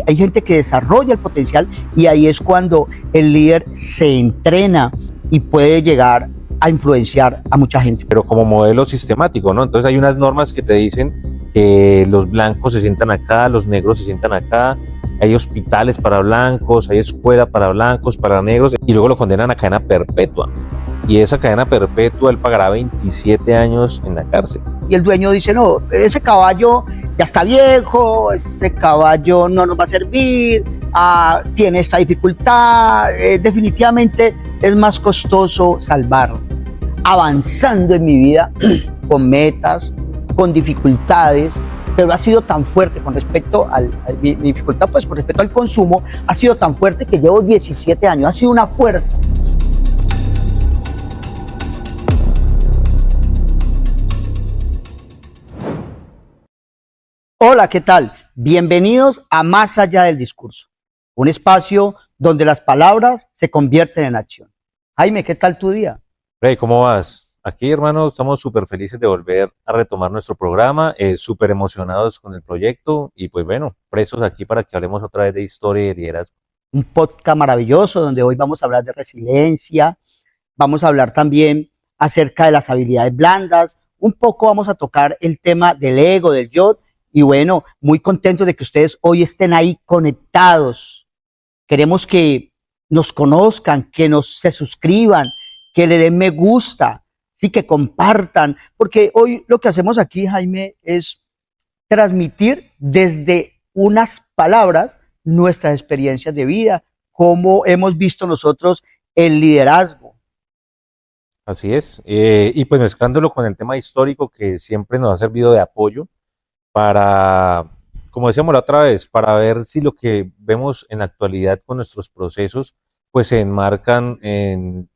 Hay gente que desarrolla el potencial y ahí es cuando el líder se entrena y puede llegar a influenciar a mucha gente. Pero como modelo sistemático, ¿no? Entonces hay unas normas que te dicen que los blancos se sientan acá, los negros se sientan acá, hay hospitales para blancos, hay escuela para blancos, para negros, y luego lo condenan a cadena perpetua. Y esa cadena perpetua él pagará 27 años en la cárcel. Y el dueño dice, no, ese caballo ya está viejo, ese caballo no nos va a servir, tiene esta dificultad, definitivamente es más costoso salvarlo. Avanzando en mi vida con metas, con dificultades, pero ha sido tan fuerte con respecto a mi dificultad, pues con respecto al consumo, ha sido tan fuerte que llevo 17 años, ha sido una fuerza. Hola, ¿qué tal? Bienvenidos a Más Allá del Discurso, un espacio donde las palabras se convierten en acción. Jaime, ¿qué tal tu día? Rey, ¿cómo vas? Aquí, hermano, estamos súper felices de volver a retomar nuestro programa, súper emocionados con el proyecto y pues bueno, presos aquí para que hablemos otra vez de historia y de liderazgo. Un podcast maravilloso donde hoy vamos a hablar de resiliencia, vamos a hablar también acerca de las habilidades blandas, un poco vamos a tocar el tema del ego, del yo, y bueno, muy contentos de que ustedes hoy estén ahí conectados. Queremos que nos conozcan, que se suscriban, que le den me gusta, sí, que compartan, porque hoy lo que hacemos aquí, Jaime, es transmitir desde unas palabras nuestras experiencias de vida, cómo hemos visto nosotros el liderazgo. Así es, y pues mezclándolo con el tema histórico que siempre nos ha servido de apoyo para, como decíamos la otra vez, para ver si lo que vemos en la actualidad con nuestros procesos, pues se enmarcan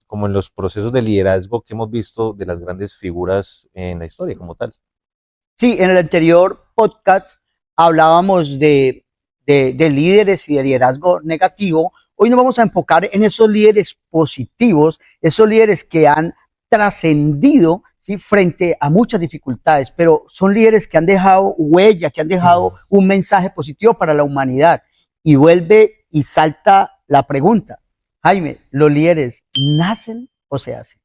como en los procesos de liderazgo que hemos visto de las grandes figuras en la historia como tal. Sí, en el anterior podcast hablábamos de líderes y de liderazgo negativo. Hoy nos vamos a enfocar en esos líderes positivos, esos líderes que han trascendido, ¿sí?, frente a muchas dificultades, pero son líderes que han dejado huella, que han dejado un mensaje positivo para la humanidad. Y vuelve y salta la pregunta, Jaime, ¿los líderes nacen o se hacen?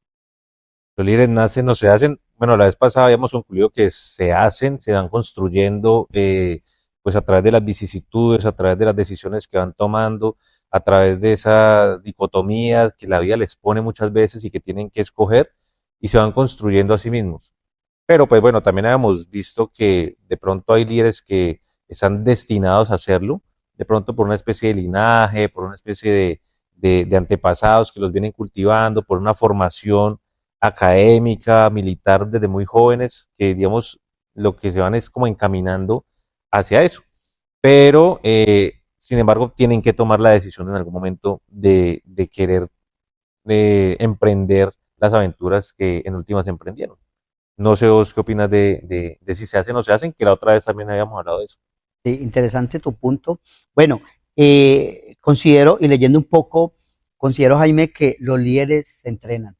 Los líderes nacen o se hacen. Bueno, la vez pasada habíamos concluido que se hacen, se van construyendo, pues a través de las vicisitudes, a través de las decisiones que van tomando, a través de esas dicotomías que la vida les pone muchas veces y que tienen que escoger y se van construyendo a sí mismos. Pero pues bueno, también habíamos visto que de pronto hay líderes que están destinados a hacerlo, de pronto por una especie de linaje, por una especie de antepasados que los vienen cultivando, por una formación académica, militar desde muy jóvenes, que digamos lo que se van es como encaminando hacia eso. Pero, sin embargo, tienen que tomar la decisión en algún momento de querer emprender las aventuras que en últimas emprendieron. No sé vos qué opinas de si se hacen o no se hacen, que la otra vez también habíamos hablado de eso. Sí, interesante tu punto. Bueno, considero, y leyendo un poco, considero, Jaime, que los líderes se entrenan,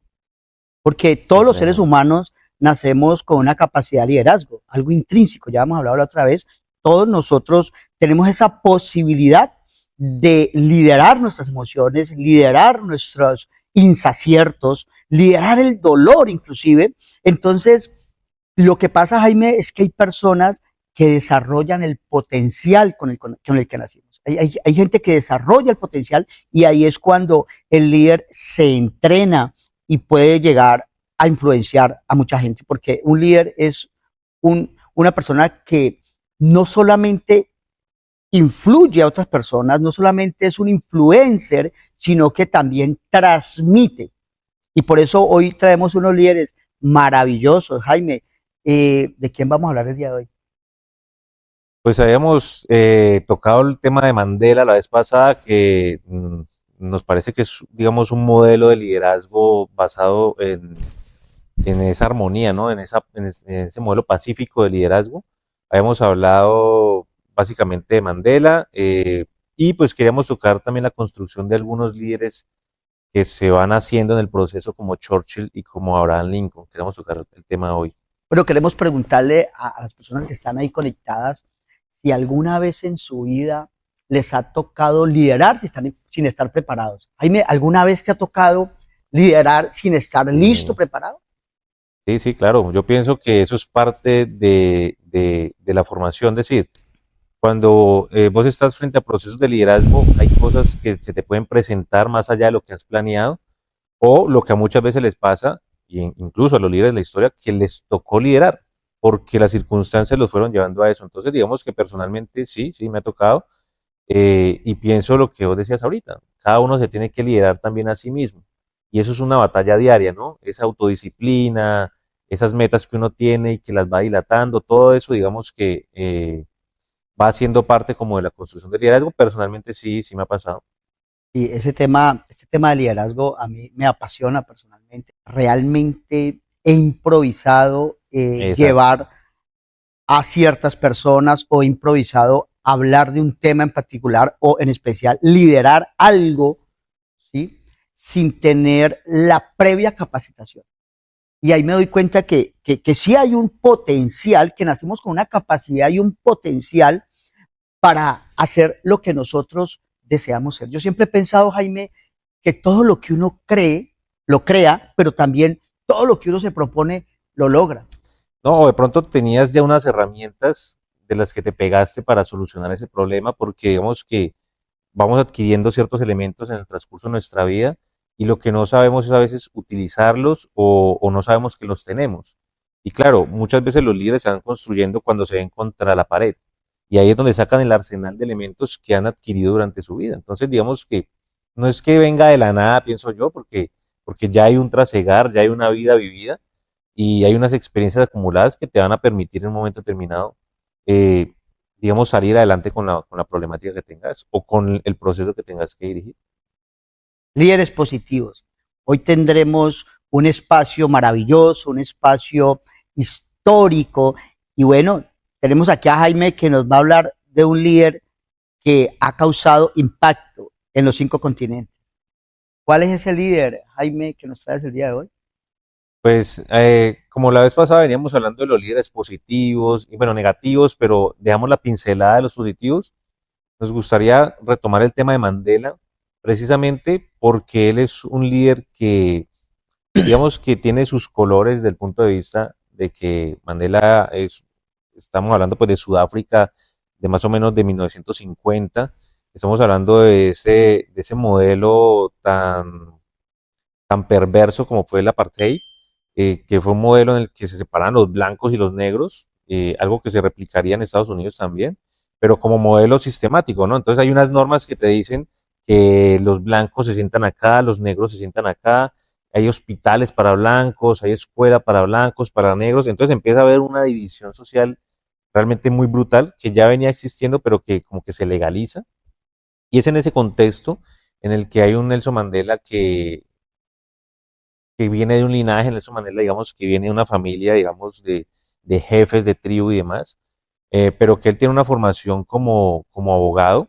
porque Se todos los seres entrenan. humanos nacemos con una capacidad de liderazgo, algo intrínseco, ya hemos hablado la otra vez, todos nosotros tenemos esa posibilidad de liderar nuestras emociones, liderar nuestros insaciertos, liderar el dolor inclusive. Entonces, lo que pasa, Jaime, es que hay personas que desarrollan el potencial con el que nacimos. Hay gente que desarrolla el potencial y ahí es cuando el líder se entrena y puede llegar a influenciar a mucha gente, porque un líder es una persona que no solamente influye a otras personas, no solamente es un influencer, sino que también transmite. Y por eso hoy traemos unos líderes maravillosos. Jaime, ¿de quién vamos a hablar el día de hoy? Pues habíamos tocado el tema de Mandela la vez pasada, que nos parece que es, digamos, un modelo de liderazgo basado en esa armonía, ¿no? En ese modelo pacífico de liderazgo. Habíamos hablado básicamente de Mandela y pues queríamos tocar también la construcción de algunos líderes que se van haciendo en el proceso como Churchill y como Abraham Lincoln. Queremos tocar el tema hoy. Bueno, queremos preguntarle a las personas que están ahí conectadas si alguna vez en su vida les ha tocado liderar sin estar preparados. Jaime, ¿alguna vez te ha tocado liderar sin estar listo, Sí, preparado? sí, sí, claro. Yo pienso que eso es parte de la formación. Es decir, cuando vos estás frente a procesos de liderazgo, hay cosas que se te pueden presentar más allá de lo que has planeado o lo que a muchas veces les pasa, incluso a los líderes de la historia, que les tocó liderar porque las circunstancias los fueron llevando a eso. Entonces, digamos que personalmente sí, sí, me ha tocado. Y pienso lo que vos decías ahorita, cada uno se tiene que liderar también a sí mismo. Y eso es una batalla diaria, ¿no? Esa autodisciplina, esas metas que uno tiene y que las va dilatando, todo eso, digamos que va siendo parte como de la construcción del liderazgo. Personalmente sí, sí me ha pasado. Y este tema de liderazgo a mí me apasiona personalmente. Realmente he improvisado Exacto. llevar a ciertas personas o improvisado hablar de un tema en particular o en especial liderar algo, ¿sí? Sin tener la previa capacitación. Y ahí me doy cuenta que sí hay un potencial, que nacimos con una capacidad y un potencial para hacer lo que nosotros deseamos ser. Yo siempre he pensado, Jaime, que todo lo que uno cree, lo crea, pero también todo lo que uno se propone, lo logra. No, o de pronto tenías ya unas herramientas de las que te pegaste para solucionar ese problema, porque digamos que vamos adquiriendo ciertos elementos en el transcurso de nuestra vida y lo que no sabemos es a veces utilizarlos o no sabemos que los tenemos. Y claro, muchas veces los líderes se van construyendo cuando se ven contra la pared. Y ahí es donde sacan el arsenal de elementos que han adquirido durante su vida. Entonces, digamos que no es que venga de la nada, pienso yo, porque ya hay un trasegar, ya hay una vida vivida y hay unas experiencias acumuladas que te van a permitir en un momento determinado eh, digamos, salir adelante con la problemática que tengas o con el proceso que tengas que dirigir. Líderes positivos. Hoy tendremos un espacio maravilloso, un espacio histórico. Y bueno, tenemos aquí a Jaime que nos va a hablar de un líder que ha causado impacto en los 5 continentes. ¿Cuál es ese líder, Jaime, que nos traes el día de hoy? Pues, como la vez pasada veníamos hablando de los líderes positivos y bueno, negativos, pero dejamos la pincelada de los positivos, nos gustaría retomar el tema de Mandela, precisamente porque él es un líder que, digamos, que tiene sus colores desde el punto de vista de que Mandela es, estamos hablando pues de Sudáfrica de más o menos de 1950, estamos hablando de ese modelo tan perverso como fue el apartheid, que fue un modelo en el que se separan los blancos y los negros, algo que se replicaría en Estados Unidos también, pero como modelo sistemático, ¿no? Entonces hay unas normas que te dicen que los blancos se sientan acá, los negros se sientan acá, hay hospitales para blancos, hay escuela para blancos, para negros, entonces empieza a haber una división social realmente muy brutal que ya venía existiendo, pero que como que se legaliza. Y es en ese contexto en el que hay un Nelson Mandela que viene de un linaje, Nelson Mandela, digamos, que viene de una familia, digamos, de jefes de tribu y demás, pero que él tiene una formación como abogado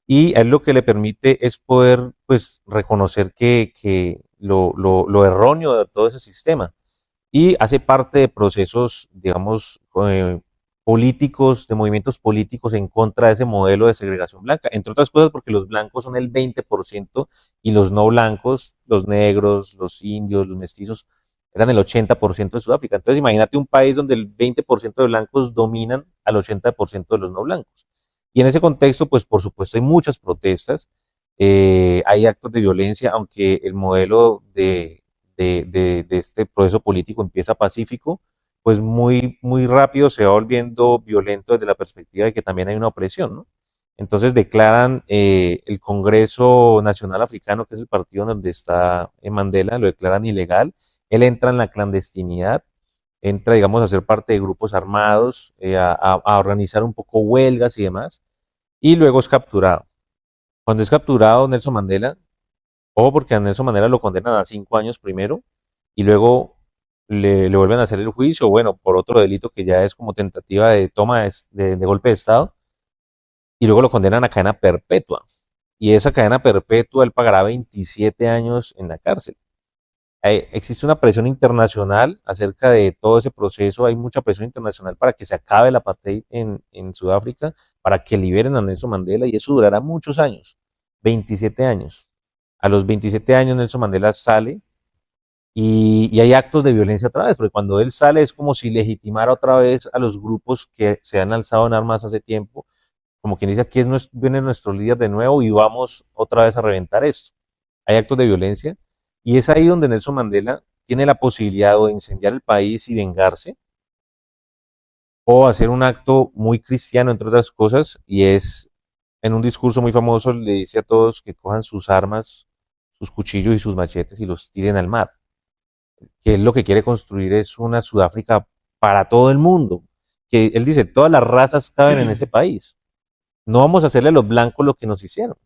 y a él lo que le permite es poder, pues, reconocer que lo erróneo de todo ese sistema y hace parte de procesos, digamos, políticos, de movimientos políticos en contra de ese modelo de segregación blanca, entre otras cosas porque los blancos son el 20% y los no blancos, los negros, los indios, los mestizos, eran el 80% de Sudáfrica. Entonces imagínate un país donde el 20% de blancos dominan al 80% de los no blancos. Y en ese contexto, pues por supuesto hay muchas protestas, hay actos de violencia, aunque el modelo de este proceso político empieza pacífico, pues muy rápido se va volviendo violento desde la perspectiva de que también hay una opresión, ¿no? Entonces declaran el Congreso Nacional Africano, que es el partido donde está Mandela, lo declaran ilegal. Él entra en la clandestinidad, entra, digamos, a ser parte de grupos armados, a organizar un poco huelgas y demás, y luego es capturado. Cuando es capturado Nelson Mandela, ojo porque a Nelson Mandela lo condenan a 5 años primero y luego le vuelven a hacer el juicio, bueno, por otro delito que ya es como tentativa de toma de golpe de Estado y luego lo condenan a cadena perpetua. Y esa cadena perpetua él pagará 27 años en la cárcel. existe una presión internacional acerca de todo ese proceso, hay mucha presión internacional para que se acabe el apartheid en Sudáfrica, para que liberen a Nelson Mandela, y eso durará muchos años, 27 años. A los 27 años Nelson Mandela sale y hay actos de violencia otra vez, porque cuando él sale es como si legitimara otra vez a los grupos que se han alzado en armas hace tiempo, como quien dice, aquí viene nuestro líder de nuevo y vamos otra vez a reventar esto. Hay actos de violencia y es ahí donde Nelson Mandela tiene la posibilidad de incendiar el país y vengarse, o hacer un acto muy cristiano, entre otras cosas, y es en un discurso muy famoso le dice a todos que cojan sus armas, sus cuchillos y sus machetes y los tiren al mar, que él lo que quiere construir es una Sudáfrica para todo el mundo, que él dice, todas las razas caben en ese país, no vamos a hacerle a los blancos lo que nos hicieron.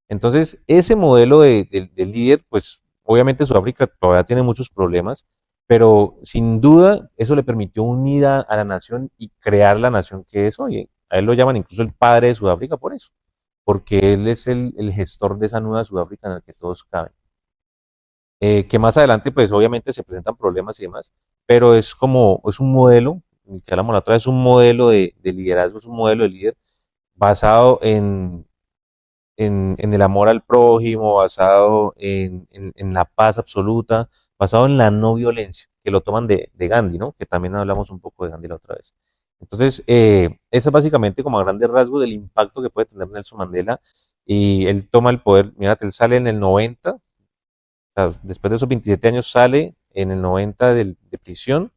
Entonces, ese modelo de líder, pues obviamente Sudáfrica todavía tiene muchos problemas, pero sin duda eso le permitió unir a la nación y crear la nación que es hoy. A él lo llaman incluso el padre de Sudáfrica por eso, porque él es el gestor de esa nueva Sudáfrica en la que todos caben. Que más adelante, pues obviamente se presentan problemas y demás, pero es como, es un modelo, el que hablamos la otra vez, es un modelo de liderazgo, es un modelo de líder basado en el amor al prójimo, basado en la paz absoluta, basado en la no violencia, que lo toman de Gandhi, ¿no? Que también hablamos un poco de Gandhi la otra vez. Entonces, ese es básicamente como a grandes rasgos del impacto que puede tener Nelson Mandela, y él toma el poder, mírate, él sale en el 90, o sea, después de esos 27 años sale en el 90 de prisión,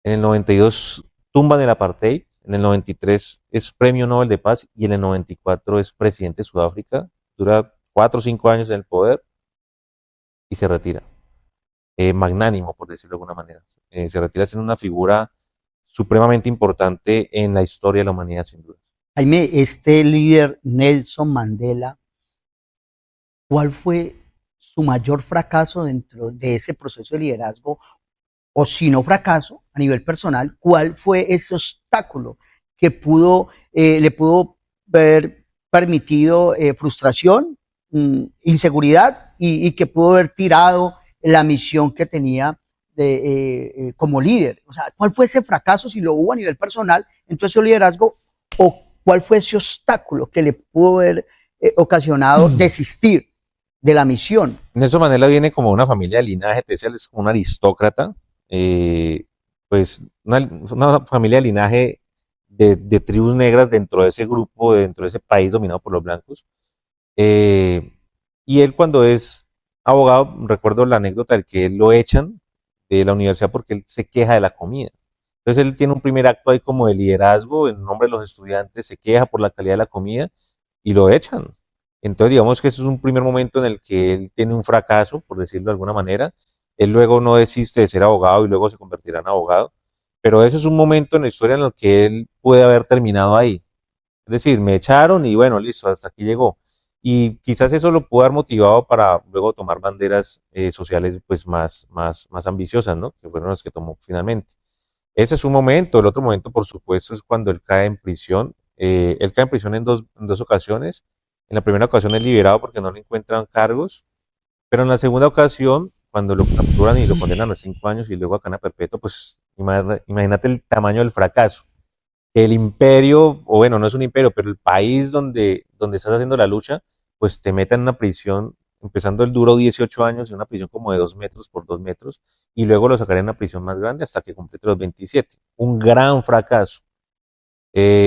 en el 92 tumban el apartheid, en el 93 es premio Nobel de Paz y en el 94 es presidente de Sudáfrica, dura 4 o 5 años en el poder y se retira. Magnánimo, por decirlo de alguna manera. Se retira siendo una figura supremamente importante en la historia de la humanidad, sin duda. Jaime, este líder Nelson Mandela, ¿cuál fue su mayor fracaso dentro de ese proceso de liderazgo? O si no fracaso a nivel personal, ¿cuál fue ese obstáculo que le pudo haber permitido frustración, inseguridad y que pudo haber tirado la misión que tenía como líder? O sea, ¿cuál fue ese fracaso, si lo hubo a nivel personal en todo ese liderazgo, o cuál fue ese obstáculo que le pudo haber ocasionado desistir de la misión? Nelson Mandela viene como una familia de linaje, te decía, él es como un aristócrata, eh, pues una familia de linaje de tribus negras dentro de ese grupo, dentro de ese país dominado por los blancos. Eh, y él cuando es abogado, recuerdo la anécdota del que él lo echan de la universidad porque él se queja de la comida. Entonces él tiene un primer acto ahí como de liderazgo en nombre de los estudiantes, se queja por la calidad de la comida y lo echan. Entonces digamos que eso es un primer momento en el que él tiene un fracaso, por decirlo de alguna manera. Él luego no desiste de ser abogado y luego se convertirá en abogado. Pero ese es un momento en la historia en el que él puede haber terminado ahí. Es decir, me echaron y bueno, listo, hasta aquí llegó. Y quizás eso lo pudo haber motivado para luego tomar banderas sociales pues más ambiciosas, ¿no? Que fueron las que tomó finalmente. Ese es un momento. El otro momento, por supuesto, es cuando él cae en prisión. Él cae en prisión en dos ocasiones. En la primera ocasión es liberado porque no le encuentran cargos, pero en la segunda ocasión, cuando lo capturan y lo condenan a 5 años y luego a cadena perpetua, pues imagínate el tamaño del fracaso. El imperio, o bueno, no es un imperio, pero el país donde estás haciendo la lucha, pues te meten en una prisión, empezando el duro 18 años, en una prisión como de 2 metros por 2 metros, y luego lo sacaré en una prisión más grande hasta que complete los 27. Un gran fracaso.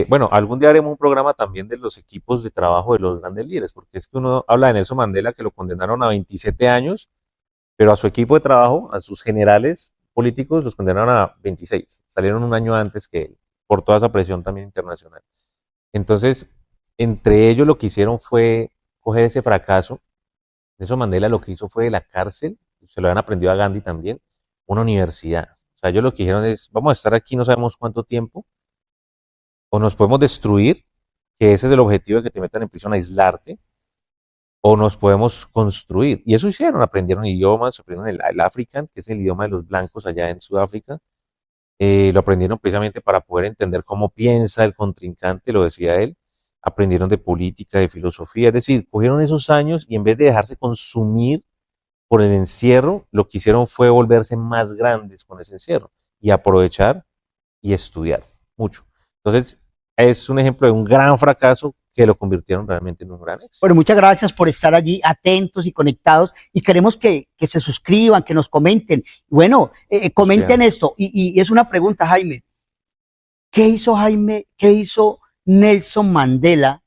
Bueno, algún día haremos un programa también de los equipos de trabajo de los grandes líderes, porque es que uno habla de Nelson Mandela, que lo condenaron a 27 años, pero a su equipo de trabajo, a sus generales políticos, los condenaron a 26. Salieron un año antes que él, por toda esa presión también internacional. Entonces, entre ellos lo que hicieron fue coger ese fracaso. Nelson Mandela lo que hizo fue de la cárcel, se lo habían aprendido a Gandhi también, una universidad. O sea, ellos lo que dijeron es, vamos a estar aquí no sabemos cuánto tiempo, o nos podemos destruir, que ese es el objetivo de que te metan en prisión, aislarte, o nos podemos construir. Y eso hicieron, aprendieron idiomas, aprendieron el African, que es el idioma de los blancos allá en Sudáfrica. Lo aprendieron precisamente para poder entender cómo piensa el contrincante, lo decía él. Aprendieron de política, de filosofía, es decir, cogieron esos años y en vez de dejarse consumir por el encierro, lo que hicieron fue volverse más grandes con ese encierro y aprovechar y estudiar mucho. Entonces, es un ejemplo de un gran fracaso que lo convirtieron realmente en un gran éxito. Bueno, muchas gracias por estar allí atentos y conectados y queremos que se suscriban, que nos comenten. Bueno, comenten esto y es una pregunta, Jaime. ¿Qué hizo Jaime, qué hizo Nelson Mandela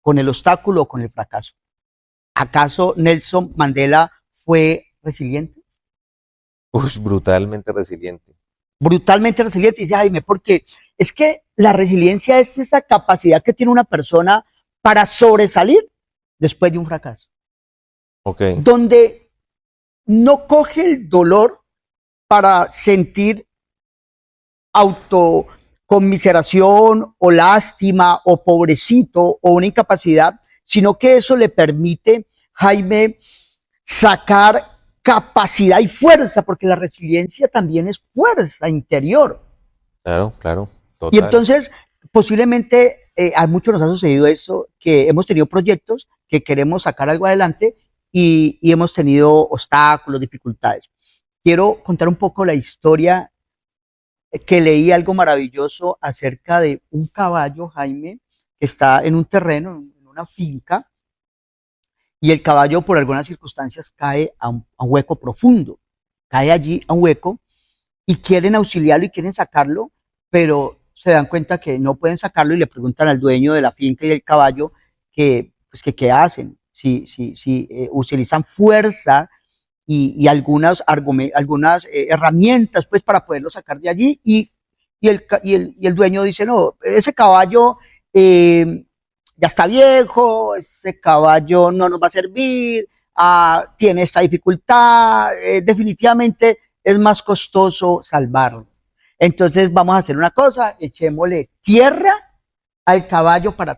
con el obstáculo o con el fracaso? ¿Acaso Nelson Mandela fue resiliente? Brutalmente resiliente. Brutalmente resiliente, dice Jaime, porque es que la resiliencia es esa capacidad que tiene una persona para sobresalir después de un fracaso. Okay. Donde no coge el dolor para sentir autoconmiseración o lástima o pobrecito o una incapacidad, sino que eso le permite, Jaime, sacar capacidad y fuerza, porque la resiliencia también es fuerza interior. Claro, claro. Total. Y entonces, posiblemente a muchos nos ha sucedido eso, que hemos tenido proyectos que queremos sacar algo adelante y hemos tenido obstáculos, dificultades. Quiero contar un poco la historia que leí algo maravilloso acerca de un caballo, Jaime, que está en un terreno, en una finca, y el caballo por algunas circunstancias cae a un hueco profundo, cae allí a un hueco y quieren auxiliarlo y quieren sacarlo, pero se dan cuenta que no pueden sacarlo y le preguntan al dueño de la finca y del caballo que, pues, que qué hacen, si utilizan fuerza y algunas herramientas pues para poderlo sacar de allí y el dueño dice, no, ese caballo ya está viejo, ese caballo no nos va a servir, tiene esta dificultad, definitivamente es más costoso salvarlo. Entonces vamos a hacer una cosa, echémosle tierra al caballo para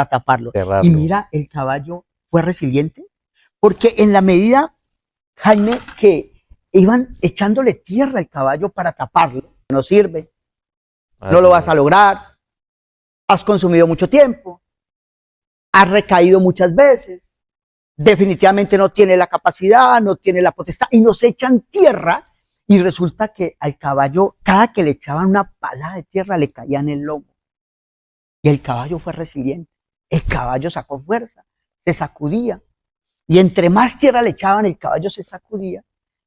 taparlo. Cerrarlo. Y mira, el caballo fue resiliente, porque en la medida, Jaime, que iban echándole tierra al caballo para taparlo, no sirve, no lo vas a lograr, has consumido mucho tiempo, has recaído muchas veces, definitivamente no tiene la capacidad, no tiene la potestad, y nos echan tierra, y resulta que al caballo, cada que le echaban una palada de tierra, le caía en el lomo. Y el caballo fue resiliente, el caballo sacó fuerza, se sacudía, y entre más tierra le echaban, el caballo se sacudía,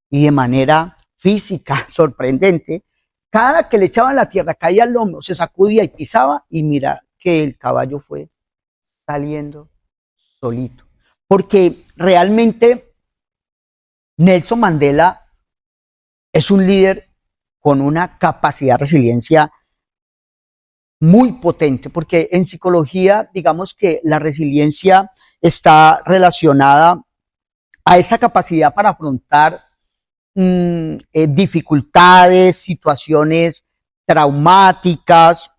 y de manera física, sorprendente, cada que le echaban la tierra, caía al lomo, se sacudía y pisaba, y mira que el caballo fue saliendo solito. Porque realmente Nelson Mandela es un líder con una capacidad de resiliencia muy potente, porque en psicología, digamos que la resiliencia está relacionada a esa capacidad para afrontar dificultades, situaciones traumáticas.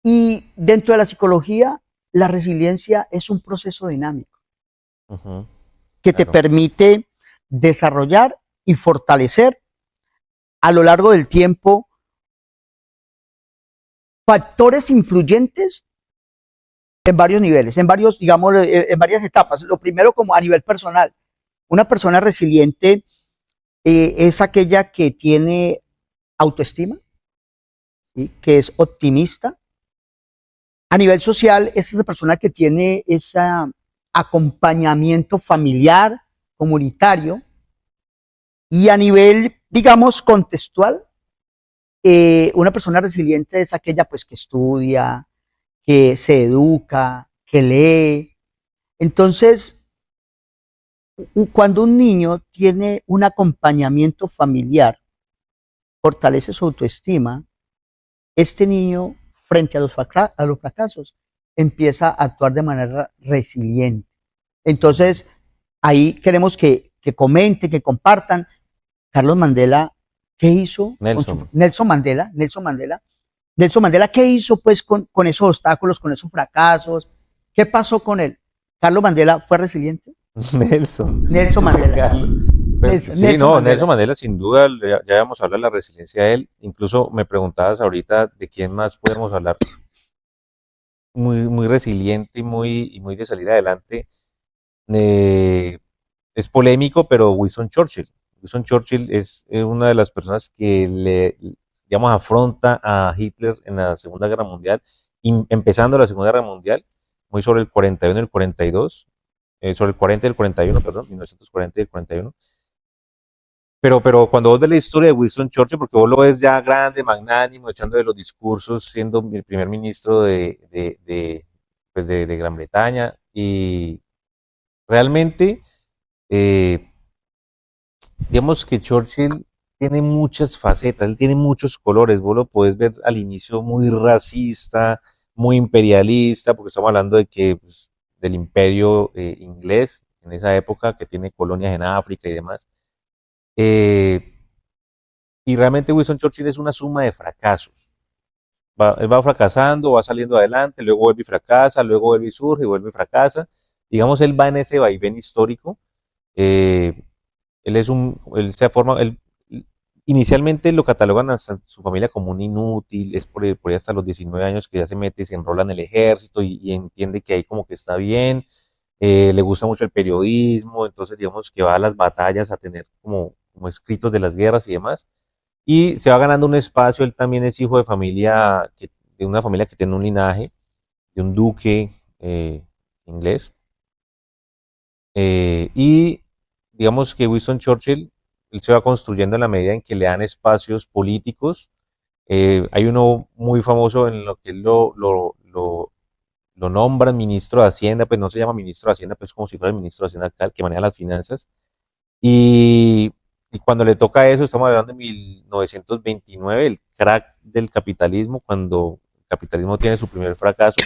Y dentro de la psicología, la resiliencia es un proceso dinámico que te permite desarrollar y fortalecer a lo largo del tiempo factores influyentes en varios niveles, en varios, digamos, en varias etapas. Lo primero, como a nivel personal, una persona resiliente es aquella que tiene autoestima, ¿sí?, que es optimista. A nivel social, es esa persona que tiene ese acompañamiento familiar, comunitario. Y a nivel, digamos, contextual, una persona resiliente es aquella pues que estudia, que se educa, que lee. Entonces, cuando un niño tiene un acompañamiento familiar, fortalece su autoestima, este niño, frente a los fracasos, empieza a actuar de manera resiliente. Entonces, ahí queremos que comenten, que compartan. Carlos Mandela, ¿qué hizo? Nelson Mandela, ¿qué hizo pues con esos obstáculos, con esos fracasos? ¿Qué pasó con él? ¿Carlos Mandela fue resiliente? Nelson Mandela. Nelson Mandela sin duda, ya habíamos hablado de la resiliencia de él, incluso me preguntabas ahorita de quién más podemos hablar, muy resiliente y muy de salir adelante. es polémico, pero Winston Churchill. Winston Churchill es una de las personas que digamos, afronta a Hitler en la Segunda Guerra Mundial, empezando la Segunda Guerra Mundial, muy sobre el 41 y el 42, sobre el 40 y el 41, perdón, 1940 y el 41. Pero cuando vos ves la historia de Winston Churchill, porque vos lo ves ya grande, magnánimo, echando de los discursos, siendo el primer ministro pues de Gran Bretaña, y realmente, eh, digamos que Churchill tiene muchas facetas, él tiene muchos colores, vos lo podés ver al inicio muy racista, muy imperialista, porque estamos hablando de que pues, del imperio inglés en esa época, que tiene colonias en África y demás. Eh, y realmente Winston Churchill es una suma de fracasos. Él va fracasando, va saliendo adelante, luego vuelve y fracasa, luego vuelve y surge y vuelve y fracasa. Digamos, él va en ese vaivén histórico. Eh, él se forma, inicialmente lo catalogan a su familia como un inútil, es por ahí hasta los 19 años que ya se mete y se enrola en el ejército y entiende que ahí como que está bien, le gusta mucho el periodismo, entonces digamos que va a las batallas a tener como escritos de las guerras y demás, y se va ganando un espacio, él también es hijo de de una familia que tiene un linaje, de un duque inglés, y digamos que Winston Churchill, él se va construyendo en la medida en que le dan espacios políticos. Hay uno muy famoso en lo que él lo nombran ministro de Hacienda, pues no se llama ministro de Hacienda, pues como si fuera el ministro de Hacienda acá, el que maneja las finanzas. Y, y cuando le toca eso, estamos hablando de 1929, el crack del capitalismo, cuando el capitalismo tiene su primer fracaso,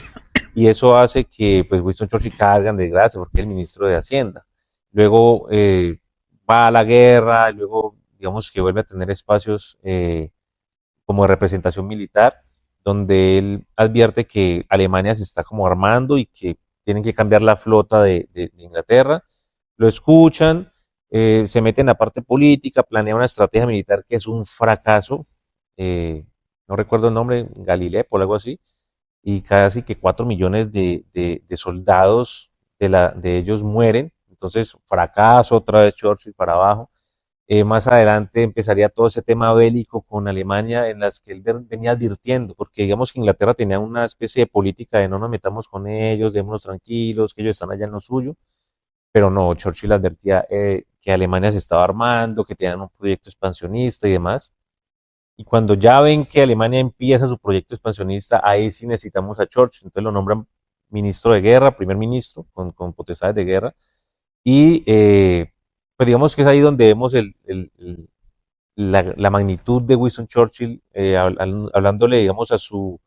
y eso hace que pues Winston Churchill caiga en desgracia porque es el ministro de Hacienda. Luego va a la guerra, luego digamos que vuelve a tener espacios como de representación militar, donde él advierte que Alemania se está como armando y que tienen que cambiar la flota de Inglaterra. Lo escuchan, se meten en la parte política, planea una estrategia militar que es un fracaso. No recuerdo el nombre, Galileo o algo así, y casi que 4 millones de soldados de ellos mueren. Entonces, fracaso otra vez Churchill para abajo. Más adelante empezaría todo ese tema bélico con Alemania en las que él venía advirtiendo, porque digamos que Inglaterra tenía una especie de política de no nos metamos con ellos, démonos tranquilos, que ellos están allá en lo suyo, pero no, Churchill advertía que Alemania se estaba armando, que tenían un proyecto expansionista y demás. Y cuando ya ven que Alemania empieza su proyecto expansionista, ahí sí necesitamos a Churchill. Entonces lo nombran ministro de guerra, primer ministro, con potestades de guerra. Y pues digamos que es ahí donde vemos la magnitud de Winston Churchill, hablándole, digamos, a su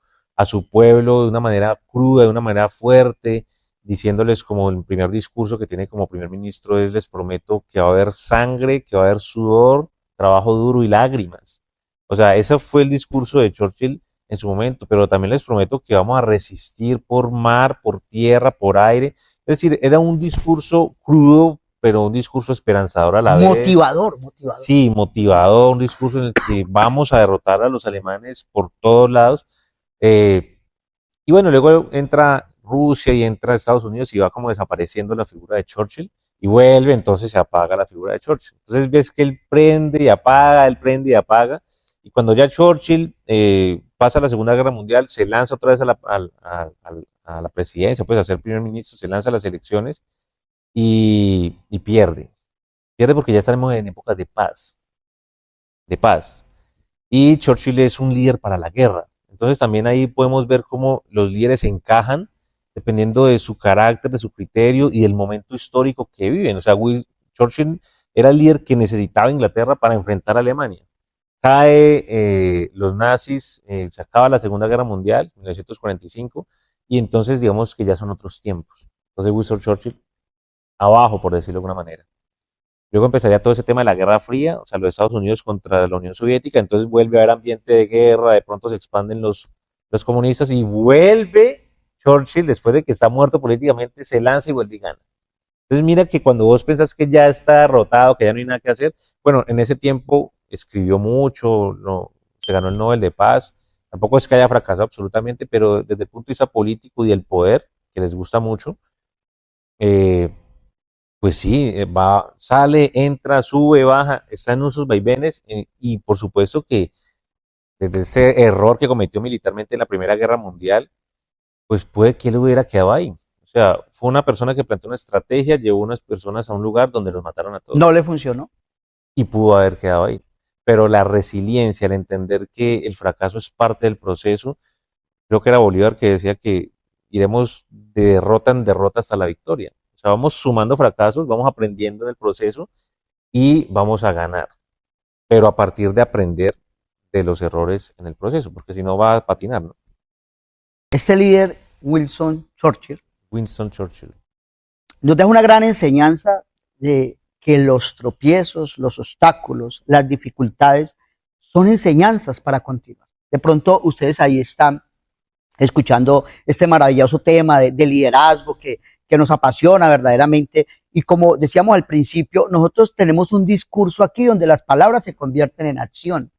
pueblo de una manera cruda, de una manera fuerte, diciéndoles como el primer discurso que tiene como primer ministro es, les prometo que va a haber sangre, que va a haber sudor, trabajo duro y lágrimas. O sea, ese fue el discurso de Churchill en su momento, pero también les prometo que vamos a resistir por mar, por tierra, por aire. Es decir, era un discurso crudo, pero un discurso esperanzador a la vez. Motivador, motivador. Sí, motivador, un discurso en el que vamos a derrotar a los alemanes por todos lados. Eh, y bueno, luego entra Rusia y entra Estados Unidos y va como desapareciendo la figura de Churchill y vuelve, entonces se apaga la figura de Churchill. Entonces ves que él prende y apaga, él prende y apaga. Y cuando ya Churchill pasa la Segunda Guerra Mundial, se lanza otra vez a la presidencia, pues a ser primer ministro, se lanza a las elecciones y pierde. Pierde porque ya estamos en épocas de paz, de paz. Y Churchill es un líder para la guerra. Entonces también ahí podemos ver cómo los líderes encajan dependiendo de su carácter, de su criterio y del momento histórico que viven. O sea, Churchill era el líder que necesitaba Inglaterra para enfrentar a Alemania. Cae los nazis, se acaba la Segunda Guerra Mundial, 1945, y entonces digamos que ya son otros tiempos. Entonces Winston Churchill abajo, por decirlo de alguna manera. Luego empezaría todo ese tema de la Guerra Fría, o sea, los Estados Unidos contra la Unión Soviética, entonces vuelve a haber ambiente de guerra, de pronto se expanden los comunistas y vuelve Churchill, después de que está muerto políticamente, se lanza y vuelve y gana. Entonces mira que cuando vos pensás que ya está derrotado, que ya no hay nada que hacer, bueno, en ese tiempo escribió mucho, no, se ganó el Nobel de Paz, tampoco es que haya fracasado absolutamente, pero desde el punto de vista político y del poder, que les gusta mucho, eh, Pues sí, va, sale, entra, sube, baja, está en esos vaivenes y por supuesto que desde ese error que cometió militarmente en la Primera Guerra Mundial, pues puede que él hubiera quedado ahí. O sea, fue una persona que planteó una estrategia, llevó unas personas a un lugar donde los mataron a No todos le funcionó. y pudo haber quedado ahí. Pero la resiliencia, el entender que el fracaso es parte del proceso, creo que era Bolívar que decía que iremos de derrota en derrota hasta la victoria. O sea, vamos sumando fracasos, vamos aprendiendo en el proceso y vamos a ganar. Pero a partir de aprender de los errores en el proceso, porque si no va a patinar, ¿no? Este líder, Winston Churchill, Winston Churchill. nos deja una gran enseñanza de que los tropiezos, los obstáculos, las dificultades son enseñanzas para continuar. De pronto ustedes ahí están escuchando este maravilloso tema de liderazgo que nos apasiona verdaderamente. Y como decíamos al principio, nosotros tenemos un discurso aquí donde las palabras se convierten en acción.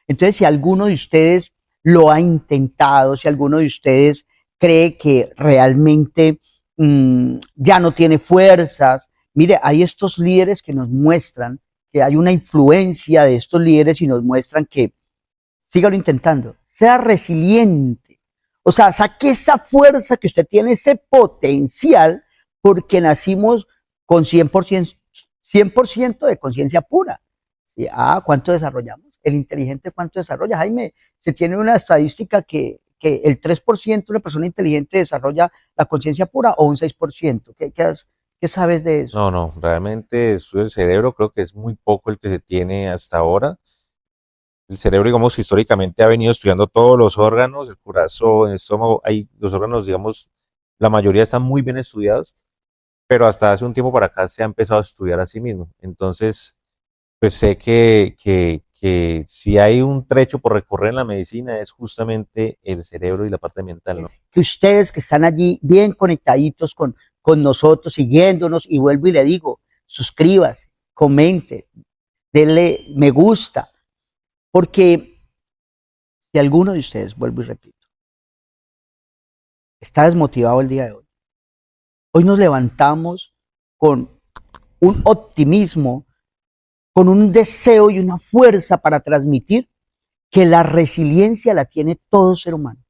Entonces, si alguno de ustedes lo ha intentado, si alguno de ustedes cree que realmente ya no tiene fuerzas, mire, hay estos líderes que nos muestran que hay una influencia de estos líderes y nos muestran que sígalo intentando, sea resiliente. O sea, saque esa fuerza que usted tiene, ese potencial, porque nacimos con 100% de conciencia pura. ¿Sí? ¿Cuánto desarrollamos? El inteligente, ¿cuánto desarrolla? Jaime, se tiene una estadística que el 3% de una persona inteligente desarrolla la conciencia pura o un 6%. ¿Qué sabes de eso? No, no, realmente estudio el cerebro, creo que es muy poco el que se tiene hasta ahora. El cerebro, digamos, históricamente ha venido estudiando todos los órganos, el corazón, el estómago, hay los órganos, digamos, la mayoría están muy bien estudiados, pero hasta hace un tiempo para acá se ha empezado a estudiar a sí mismo. Entonces, pues sé que si hay un trecho por recorrer en la medicina es justamente el cerebro y la parte mental, ¿no? Que ustedes que están allí bien conectaditos con nosotros, siguiéndonos, y vuelvo y le digo, suscríbase, comente, denle me gusta, porque si alguno de ustedes, vuelvo y repito, está desmotivado el día de hoy, hoy nos levantamos con un optimismo, con un deseo y una fuerza para transmitir que la resiliencia la tiene todo ser humano.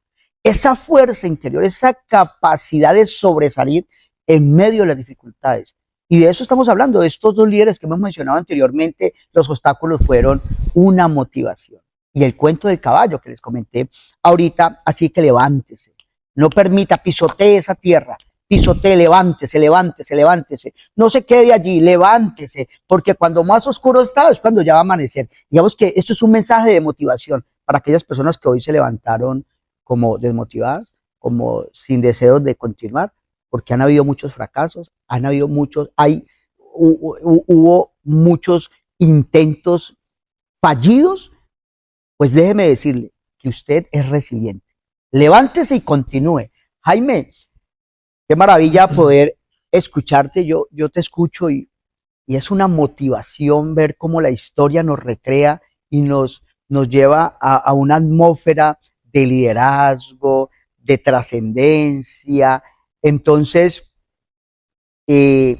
Esa fuerza interior, esa capacidad de sobresalir en medio de las dificultades. Y de eso estamos hablando, de estos dos líderes que hemos mencionado anteriormente, los obstáculos fueron una motivación. Y el cuento del caballo que les comenté ahorita, así que levántese, no permita, pisotee esa tierra, pisotee, levántese, levántese, levántese, no se quede allí, levántese, porque cuando más oscuro está es cuando ya va a amanecer. Digamos que esto es un mensaje de motivación para aquellas personas que hoy se levantaron como desmotivadas, como sin deseos de continuar, porque han habido muchos fracasos, hubo muchos intentos fallidos. Pues déjeme decirle que usted es resiliente. Levántese y continúe. Jaime, qué maravilla poder escucharte. Yo te escucho y es una motivación ver cómo la historia nos recrea y nos lleva a una atmósfera de liderazgo, de trascendencia. Entonces, eh,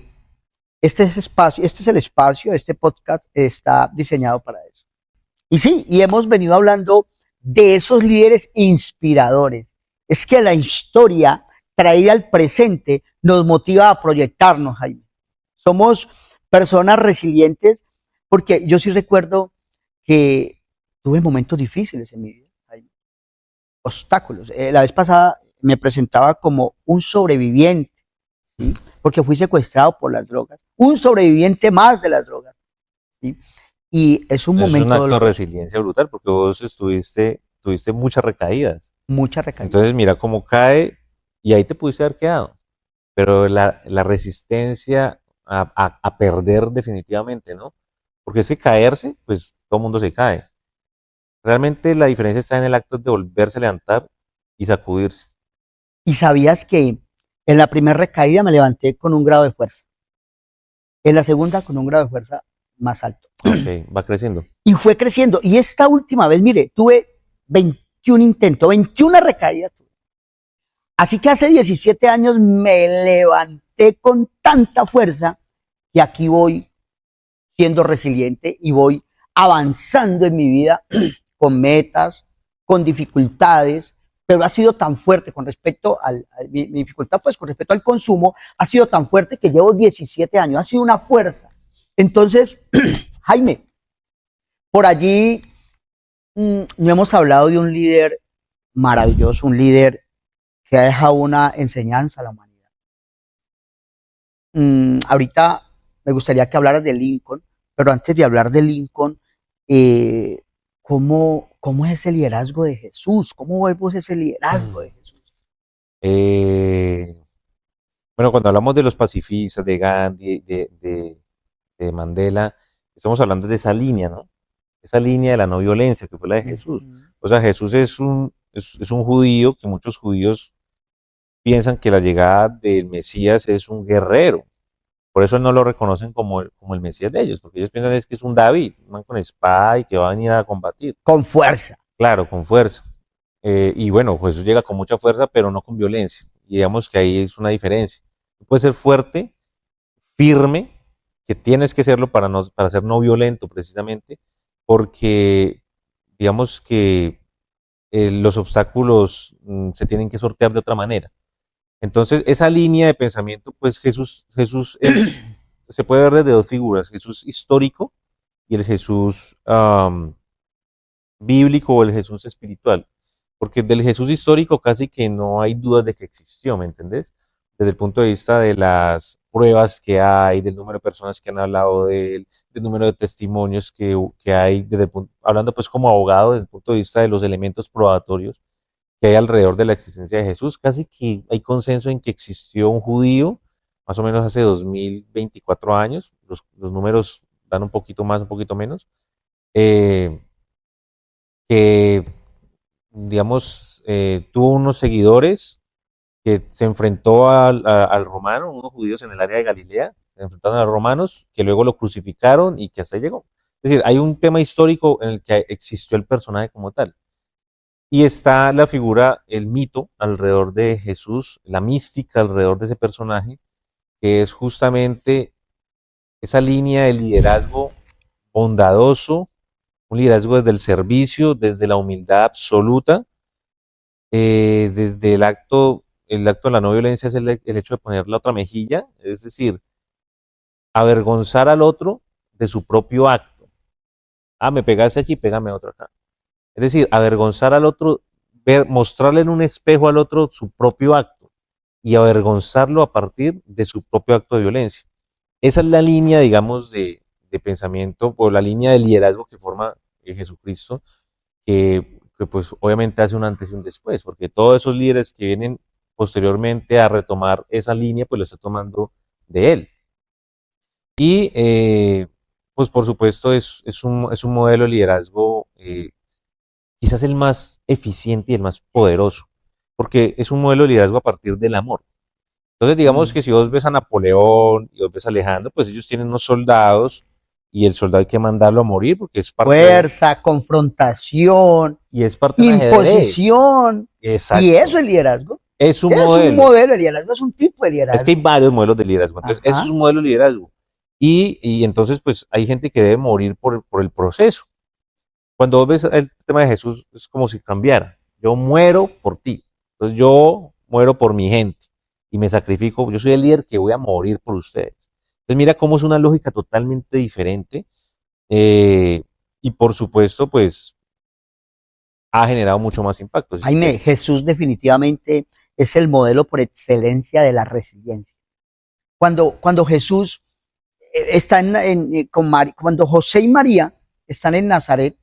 este es el espacio, este podcast está diseñado para eso. Y sí, y hemos venido hablando de esos líderes inspiradores. Es que la historia traída al presente nos motiva a proyectarnos, Jaime. Somos personas resilientes porque yo sí recuerdo que tuve momentos difíciles en mi vida, Jaime. Obstáculos. La vez pasada me presentaba como un sobreviviente, ¿sí? Porque fui secuestrado por las drogas. Un sobreviviente más de las drogas, ¿sí? Y es un Eso es un momento acto de doloroso, resiliencia brutal porque vos tuviste muchas recaídas. mucha recaída. Entonces mira cómo cae y ahí te pudiste haber quedado. Pero la resistencia a perder definitivamente, ¿no? Porque es que caerse, pues todo el mundo se cae. Realmente la diferencia está en el acto de volverse a levantar y sacudirse. Y sabías que en la primera recaída me levanté con un grado de fuerza. En la segunda con un grado de fuerza más alto. Ok, va creciendo. Y fue creciendo. Y esta última vez, mire, tuve 21 intentos, 21 recaídas. Así que hace 17 años me levanté con tanta fuerza que aquí voy siendo resiliente y voy avanzando en mi vida con metas, con dificultades, pero ha sido tan fuerte con respecto mi dificultad, pues con respecto al consumo, ha sido tan fuerte que llevo 17 años, ha sido una fuerza. Entonces, Jaime, por allí no hemos hablado de un líder maravilloso, un líder que ha dejado una enseñanza a la humanidad. Ahorita me gustaría que hablaras de Lincoln, pero antes de hablar de Lincoln, eh, ¿cómo es ese liderazgo de Jesús? ¿Cómo vemos ese liderazgo de Jesús? Eh, bueno, cuando hablamos de los pacifistas, de Gandhi, de Mandela, estamos hablando de esa línea, ¿no? Esa línea de la no violencia que fue la de Jesús. O sea, Jesús es un judío que muchos judíos piensan que la llegada del Mesías es un guerrero. Por eso no lo reconocen como el Mesías de ellos, porque ellos piensan es que es un David, un man con espada y que va a venir a combatir. Con fuerza. Claro, con fuerza. Y bueno, Jesús llega con mucha fuerza, pero no con violencia. Y digamos que ahí es una diferencia. Puede ser fuerte, firme, que tienes que serlo para ser no violento precisamente, porque digamos que los obstáculos se tienen que sortear de otra manera. Entonces, esa línea de pensamiento, pues Jesús se puede ver desde dos figuras, Jesús histórico y el Jesús bíblico o el Jesús espiritual. Porque del Jesús histórico casi que no hay dudas de que existió, ¿me entendés? Desde el punto de vista de las pruebas que hay, del número de personas que han hablado de él, del número de testimonios que hay, hablando pues como abogado desde el punto de vista de los elementos probatorios que hay alrededor de la existencia de Jesús, casi que hay consenso en que existió un judío, más o menos hace 2024 años, los números dan un poquito más, un poquito menos, eh, que digamos, tuvo unos seguidores que se enfrentó al romano, unos judíos en el área de Galilea, se enfrentaron a los romanos, que luego lo crucificaron y que hasta ahí llegó. Es decir, hay un tema histórico en el que existió el personaje como tal. Y está la figura, el mito alrededor de Jesús, la mística alrededor de ese personaje, que es justamente esa línea de liderazgo bondadoso, un liderazgo desde el servicio, desde la humildad absoluta, desde el acto de la no violencia es el hecho de poner la otra mejilla, es decir, avergonzar al otro de su propio acto. Ah, me pegaste aquí, pégame otro acá. Es decir, avergonzar al otro, mostrarle en un espejo al otro su propio acto y avergonzarlo a partir de su propio acto de violencia. Esa es la línea, digamos, de pensamiento o la línea de liderazgo que forma Jesucristo, que pues obviamente hace un antes y un después, porque todos esos líderes que vienen posteriormente a retomar esa línea, pues lo está tomando de él. Y pues por supuesto es un modelo de liderazgo quizás el más eficiente y el más poderoso, porque es un modelo de liderazgo a partir del amor. Entonces digamos que si vos ves a Napoleón y vos ves a Alejandro, pues ellos tienen unos soldados y el soldado hay que mandarlo a morir porque es parte Fuerza, confrontación, y es parte de un ajedrez. imposición. Exacto. Y eso es liderazgo. Es un Es modelo. un modelo de liderazgo, es un tipo de liderazgo. Es que hay varios modelos de liderazgo. Entonces, Ajá. eso es un modelo de liderazgo. Y entonces, pues, hay gente que debe morir por el proceso. Cuando vos ves el tema de Jesús, es como si cambiara. Yo muero por ti. Entonces, yo muero por mi gente y me sacrifico. Yo soy el líder que voy a morir por ustedes. Entonces, mira cómo es una lógica totalmente diferente. Y por supuesto, pues, ha generado mucho más impacto. Jaime, Jesús definitivamente es el modelo por excelencia de la resiliencia. Cuando Jesús está cuando José y María están en Nazaret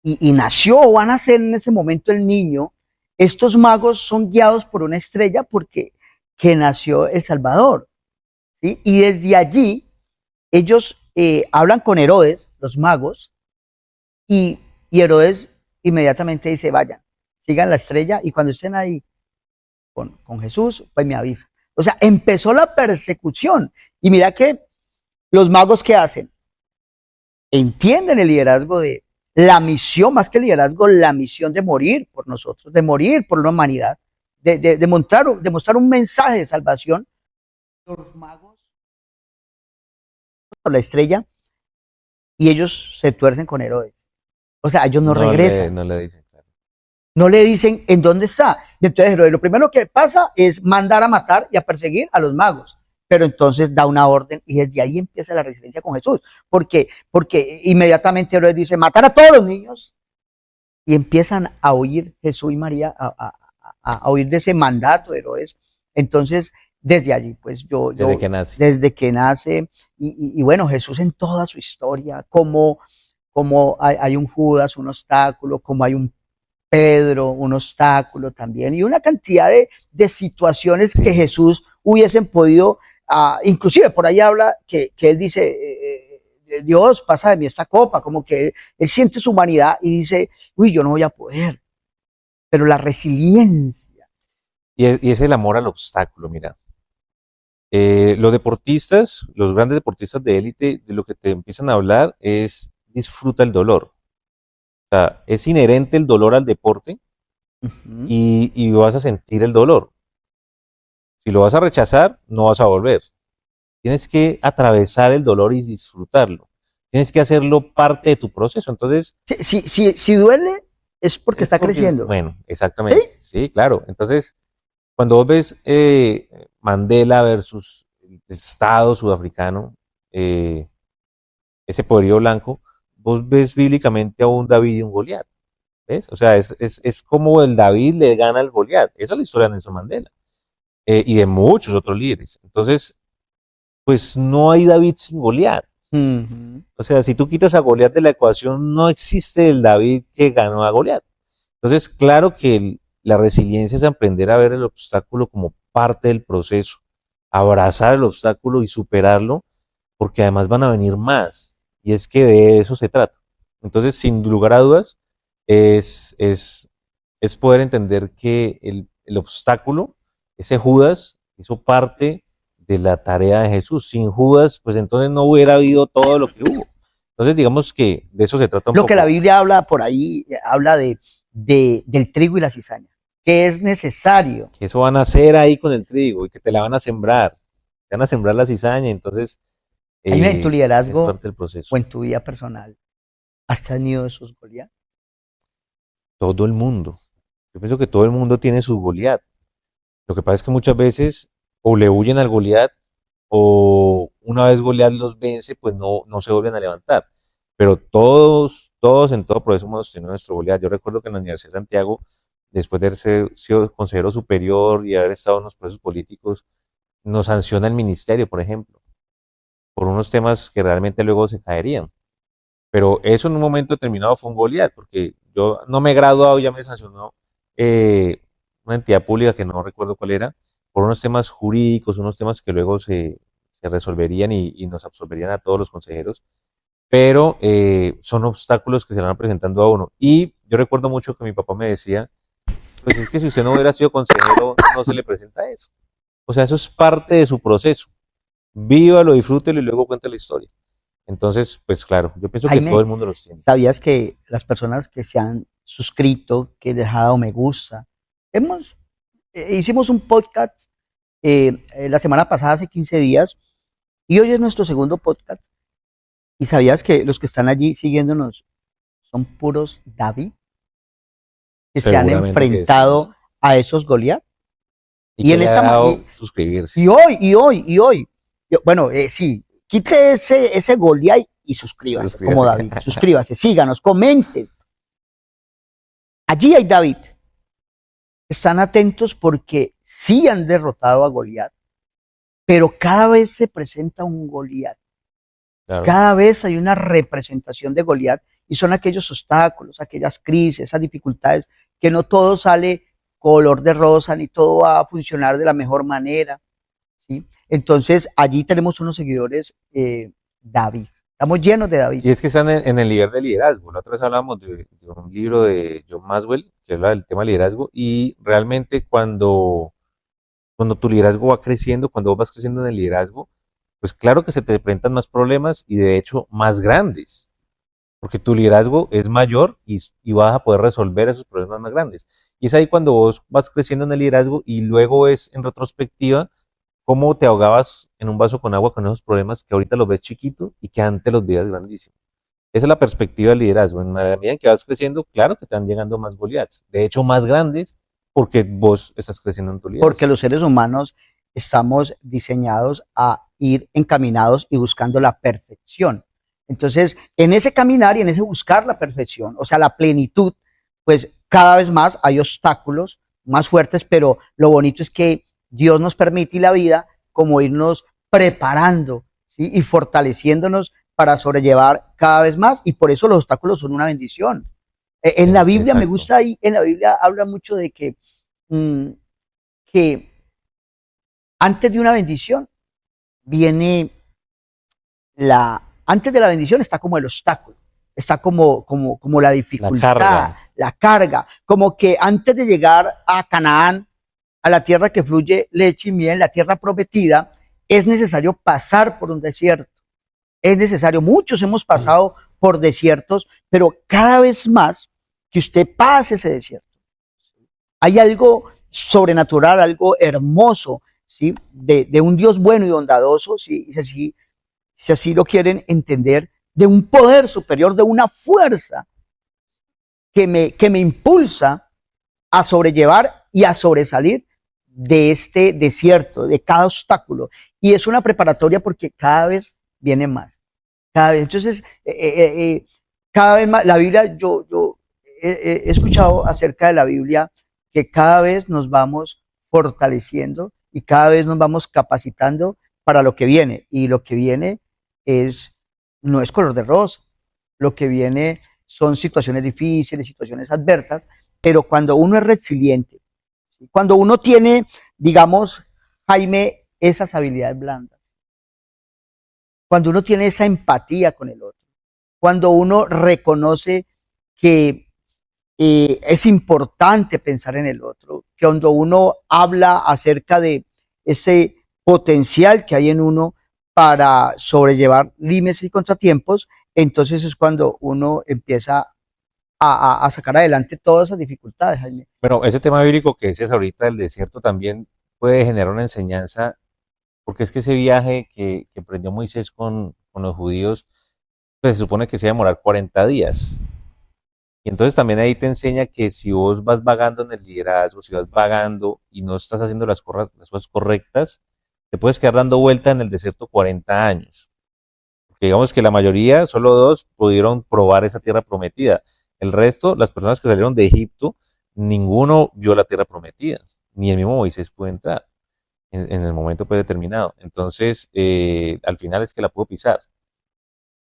y nació o van a nacer en ese momento el niño, estos magos son guiados por una estrella porque que nació el Salvador. ¿Sí? Y desde allí ellos hablan con Herodes, los magos, y Herodes inmediatamente dice, vayan, sigan la estrella y cuando estén ahí con Jesús, pues me avisa. O sea, empezó la persecución. Y mira que los magos, ¿qué hacen? Entienden el liderazgo de la misión, más que el liderazgo, la misión de morir por nosotros, de morir por la humanidad, de mostrar un mensaje de salvación. Los magos por la estrella y ellos se tuercen con Herodes. O sea, ellos no regresan. No le dicen, claro. No le dicen en dónde está. Entonces Herodes lo primero que pasa es mandar a matar y a perseguir a los magos. Pero entonces da una orden y desde ahí empieza la resiliencia con Jesús. Porque inmediatamente Herodes dice, matar a todos los niños. Y empiezan a oír Jesús y María, a oír de ese mandato de Herodes. Entonces, desde allí, pues desde que nace, y bueno, Jesús en toda su historia, como hay un Judas, un obstáculo, como hay un Pedro, un obstáculo también, y una cantidad de situaciones que Jesús hubiesen podido, inclusive por ahí habla que él dice, Dios, pasa de mí esta copa, como que él siente su humanidad y dice, uy, yo no voy a poder, pero la resiliencia. Y es el amor al obstáculo, mira. Los deportistas, los grandes deportistas de élite, de lo que te empiezan a hablar es disfruta el dolor. O sea, es inherente el dolor al deporte y vas a sentir el dolor. Si lo vas a rechazar, no vas a volver. Tienes que atravesar el dolor y disfrutarlo. Tienes que hacerlo parte de tu proceso. Entonces, si duele, es porque está creciendo. Bueno, exactamente. Sí, claro. Entonces, cuando vos ves Mandela versus el Estado sudafricano, ese poderío blanco, vos ves bíblicamente a un David y un Goliat. ¿Ves? O sea, es como el David le gana al Goliat. Esa es la historia de Nelson Mandela. Y de muchos otros líderes. Entonces, pues no hay David sin Goliat. O sea, si tú quitas a Goliat de la ecuación, no existe el David que ganó a Goliat. Entonces, claro que la resiliencia es aprender a ver el obstáculo como parte del proceso, abrazar el obstáculo y superarlo, porque además van a venir más. Y es que de eso se trata. Entonces, sin lugar a dudas, es poder entender que el obstáculo, ese Judas, hizo parte de la tarea de Jesús. Sin Judas, pues entonces no hubiera habido todo lo que hubo. Entonces, digamos que de eso se trata un poco. Lo que la Biblia habla por ahí, habla del trigo y la cizaña, que es necesario. Que eso van a hacer ahí con el trigo y que te la van a sembrar. Te van a sembrar la cizaña, entonces en tu liderazgo es parte del proceso. O en tu vida personal, ¿has tenido esos Goliat? Todo el mundo. Yo pienso que todo el mundo tiene su Goliat. Lo que pasa es que muchas veces o le huyen al Goliat o una vez Goliat los vence, pues no se vuelven a levantar. Pero todos en todo proceso hemos tenido nuestro Goliat. Yo recuerdo que en la Universidad de Santiago, después de haber sido consejero superior y haber estado en los procesos políticos, nos sanciona el ministerio, por ejemplo, por unos temas que realmente luego se caerían. Pero eso en un momento determinado fue un Goliat, porque yo no me he graduado, ya me sancionó una entidad pública que no recuerdo cuál era, por unos temas jurídicos, unos temas que luego se resolverían y nos absolverían a todos los consejeros, pero son obstáculos que se van presentando a uno. Y yo recuerdo mucho que mi papá me decía, pues es que si usted no hubiera sido consejero, no se le presenta eso. O sea, eso es parte de su proceso. Vívalo, disfrútelo y luego cuenta la historia. Entonces, pues claro, yo pienso que todo el mundo los tiene. ¿Sabías que las personas que se han suscrito, que les ha dado me gusta, hicimos un podcast la semana pasada, hace 15 días, y hoy es nuestro segundo podcast? ¿Y sabías que los que están allí siguiéndonos son puros David? Que se han enfrentado a esos Goliat. Y en esta manera suscribirse. Y hoy. Bueno, sí, quite ese Goliat y suscríbase, como David. Suscríbase, síganos, comenten. Allí hay David. Están atentos porque sí han derrotado a Goliat, pero cada vez se presenta un Goliat. Claro. Cada vez hay una representación de Goliat y son aquellos obstáculos, aquellas crisis, esas dificultades, que no todo sale color de rosa ni todo va a funcionar de la mejor manera, ¿sí? Entonces allí tenemos unos seguidores, David. Estamos llenos de David. Y es que están en el nivel de liderazgo. La otra vez hablamos de un libro de John Maxwell que habla del tema liderazgo y realmente cuando tu liderazgo va creciendo, cuando vos vas creciendo en el liderazgo, pues claro que se te presentan más problemas y de hecho más grandes, porque tu liderazgo es mayor y vas a poder resolver esos problemas más grandes. Y es ahí cuando vos vas creciendo en el liderazgo y luego es en retrospectiva cómo te ahogabas en un vaso con agua con esos problemas que ahorita los ves chiquitos y que antes los veías grandísimos. Esa es la perspectiva del liderazgo. En la medida en que vas creciendo, claro que te van llegando más Goliaths, de hecho más grandes, porque vos estás creciendo en tu Porque liderazgo. los seres humanos estamos diseñados a ir encaminados y buscando la perfección. Entonces, en ese caminar y en ese buscar la perfección, o sea, la plenitud, pues cada vez más hay obstáculos más fuertes, pero lo bonito es que Dios nos permite y la vida como irnos preparando, ¿sí? Y fortaleciéndonos para sobrellevar cada vez más, y por eso los obstáculos son una bendición. En la Biblia me Exacto. gusta ahí, en la Biblia habla mucho de mmm, que antes de una bendición viene antes de la bendición está como el obstáculo, está como la La dificultad, carga. la carga, como que antes de llegar a Canaán, a la tierra que fluye leche y miel, la tierra prometida, es necesario pasar por un desierto. Es necesario, muchos hemos pasado por desiertos, pero cada vez más que usted pase ese desierto, hay algo sobrenatural, algo hermoso, ¿sí? De un Dios bueno y bondadoso, ¿sí? Si así lo quieren entender, de un poder superior, de una fuerza que me impulsa a sobrellevar y a sobresalir de este desierto, de cada obstáculo. Y es una preparatoria porque cada vez viene más. Cada vez, entonces, cada vez más, la Biblia, yo he escuchado acerca de la Biblia que cada vez nos vamos fortaleciendo y cada vez nos vamos capacitando para lo que viene. Y lo que viene es, no es color de rosa, lo que viene son situaciones difíciles, situaciones adversas, pero cuando uno es resiliente, ¿sí? Cuando uno tiene, digamos, Jaime, esas habilidades blandas, cuando uno tiene esa empatía con el otro, cuando uno reconoce que es importante pensar en el otro, que cuando uno habla acerca de ese potencial que hay en uno para sobrellevar límites y contratiempos, entonces es cuando uno empieza a sacar adelante todas esas dificultades, Jaime. Bueno, ese tema bíblico que decías ahorita del desierto también puede generar una enseñanza, porque es que ese viaje que emprendió Moisés con los judíos, pues se supone que se iba a demorar 40 días. Y entonces también ahí te enseña que si vos vas vagando en el liderazgo, si vas vagando y no estás haciendo las cosas correctas, te puedes quedar dando vuelta en el desierto 40 años. Porque digamos que la mayoría, solo dos, pudieron probar esa tierra prometida. El resto, las personas que salieron de Egipto, ninguno vio la tierra prometida. Ni el mismo Moisés pudo entrar en el momento pues, determinado. Entonces, al final es que la pudo pisar.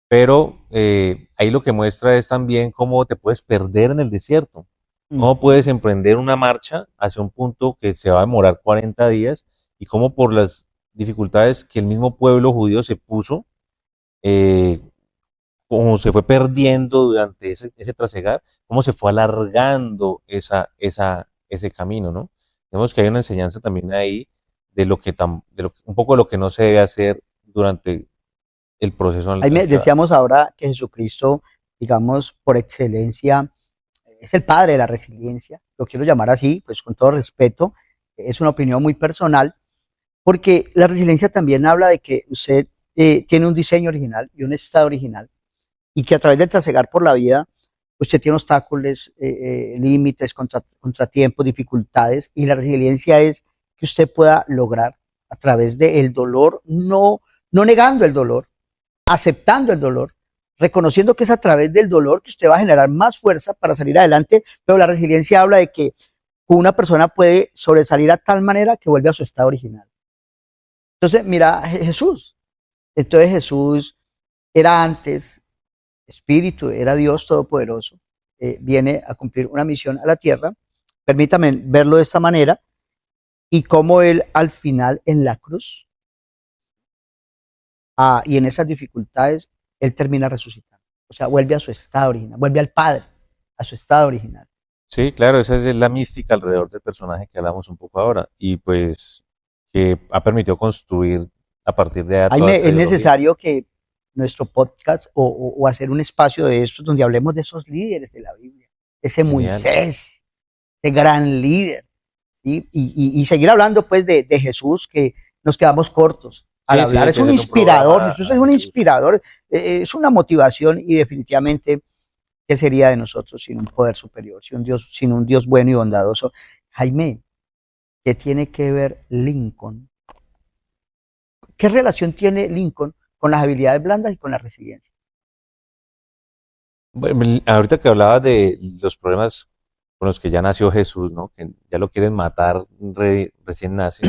Pero ahí lo que muestra es también cómo te puedes perder en el desierto, Uh cómo -huh. puedes emprender una marcha hacia un punto que se va a demorar 40 días y cómo por las dificultades que el mismo pueblo judío se puso, eh, cómo se fue perdiendo durante ese trasegar, cómo se fue alargando ese camino, ¿no? Vemos que hay una enseñanza también ahí de lo que un poco de lo que no se debe hacer durante el proceso Ahí al me que vas. decíamos ahora que Jesucristo, digamos, por excelencia, es el padre de la resiliencia. Lo quiero llamar así, pues con todo respeto. Es una opinión muy personal, porque la resiliencia también habla de que usted tiene un diseño original y un estado original, y que a través de trasegar por la vida, usted tiene obstáculos, límites, contratiempos, dificultades, y la resiliencia es que usted pueda lograr a través del dolor, no negando el dolor, aceptando el dolor, reconociendo que es a través del dolor que usted va a generar más fuerza para salir adelante, pero la resiliencia habla de que una persona puede sobresalir a tal manera que vuelve a su estado original. Entonces, mira, Jesús. Entonces Jesús era antes espíritu, era Dios todopoderoso, viene a cumplir una misión a la tierra. Permítame verlo de esta manera, y cómo él al final en la cruz y en esas dificultades, él termina resucitando. O sea, vuelve a su estado original, vuelve al Padre, a su estado original. Sí, claro, esa es la mística alrededor del personaje que hablamos un poco ahora y pues que ha permitido construir a partir de ahí toda Jaime, esta es ideología. necesario que nuestro podcast o hacer un espacio de estos donde hablemos de esos líderes de la Biblia, ese Genial. Moisés, ese gran líder, ¿sí? Y seguir hablando pues de Jesús, que nos quedamos cortos al Sí, sí, hablar. hay Es que un hacer un inspirador, programa Jesús a es un Jesús. inspirador, es una motivación y definitivamente, ¿qué sería de nosotros sin un poder superior, sin un Dios bueno y bondadoso? Jaime, ¿qué tiene que ver Lincoln? ¿Qué relación tiene Lincoln con las habilidades blandas y con la resiliencia? Bueno, ahorita que hablabas de los problemas con los que ya nació Jesús, ¿no? Que ya lo quieren matar recién nace.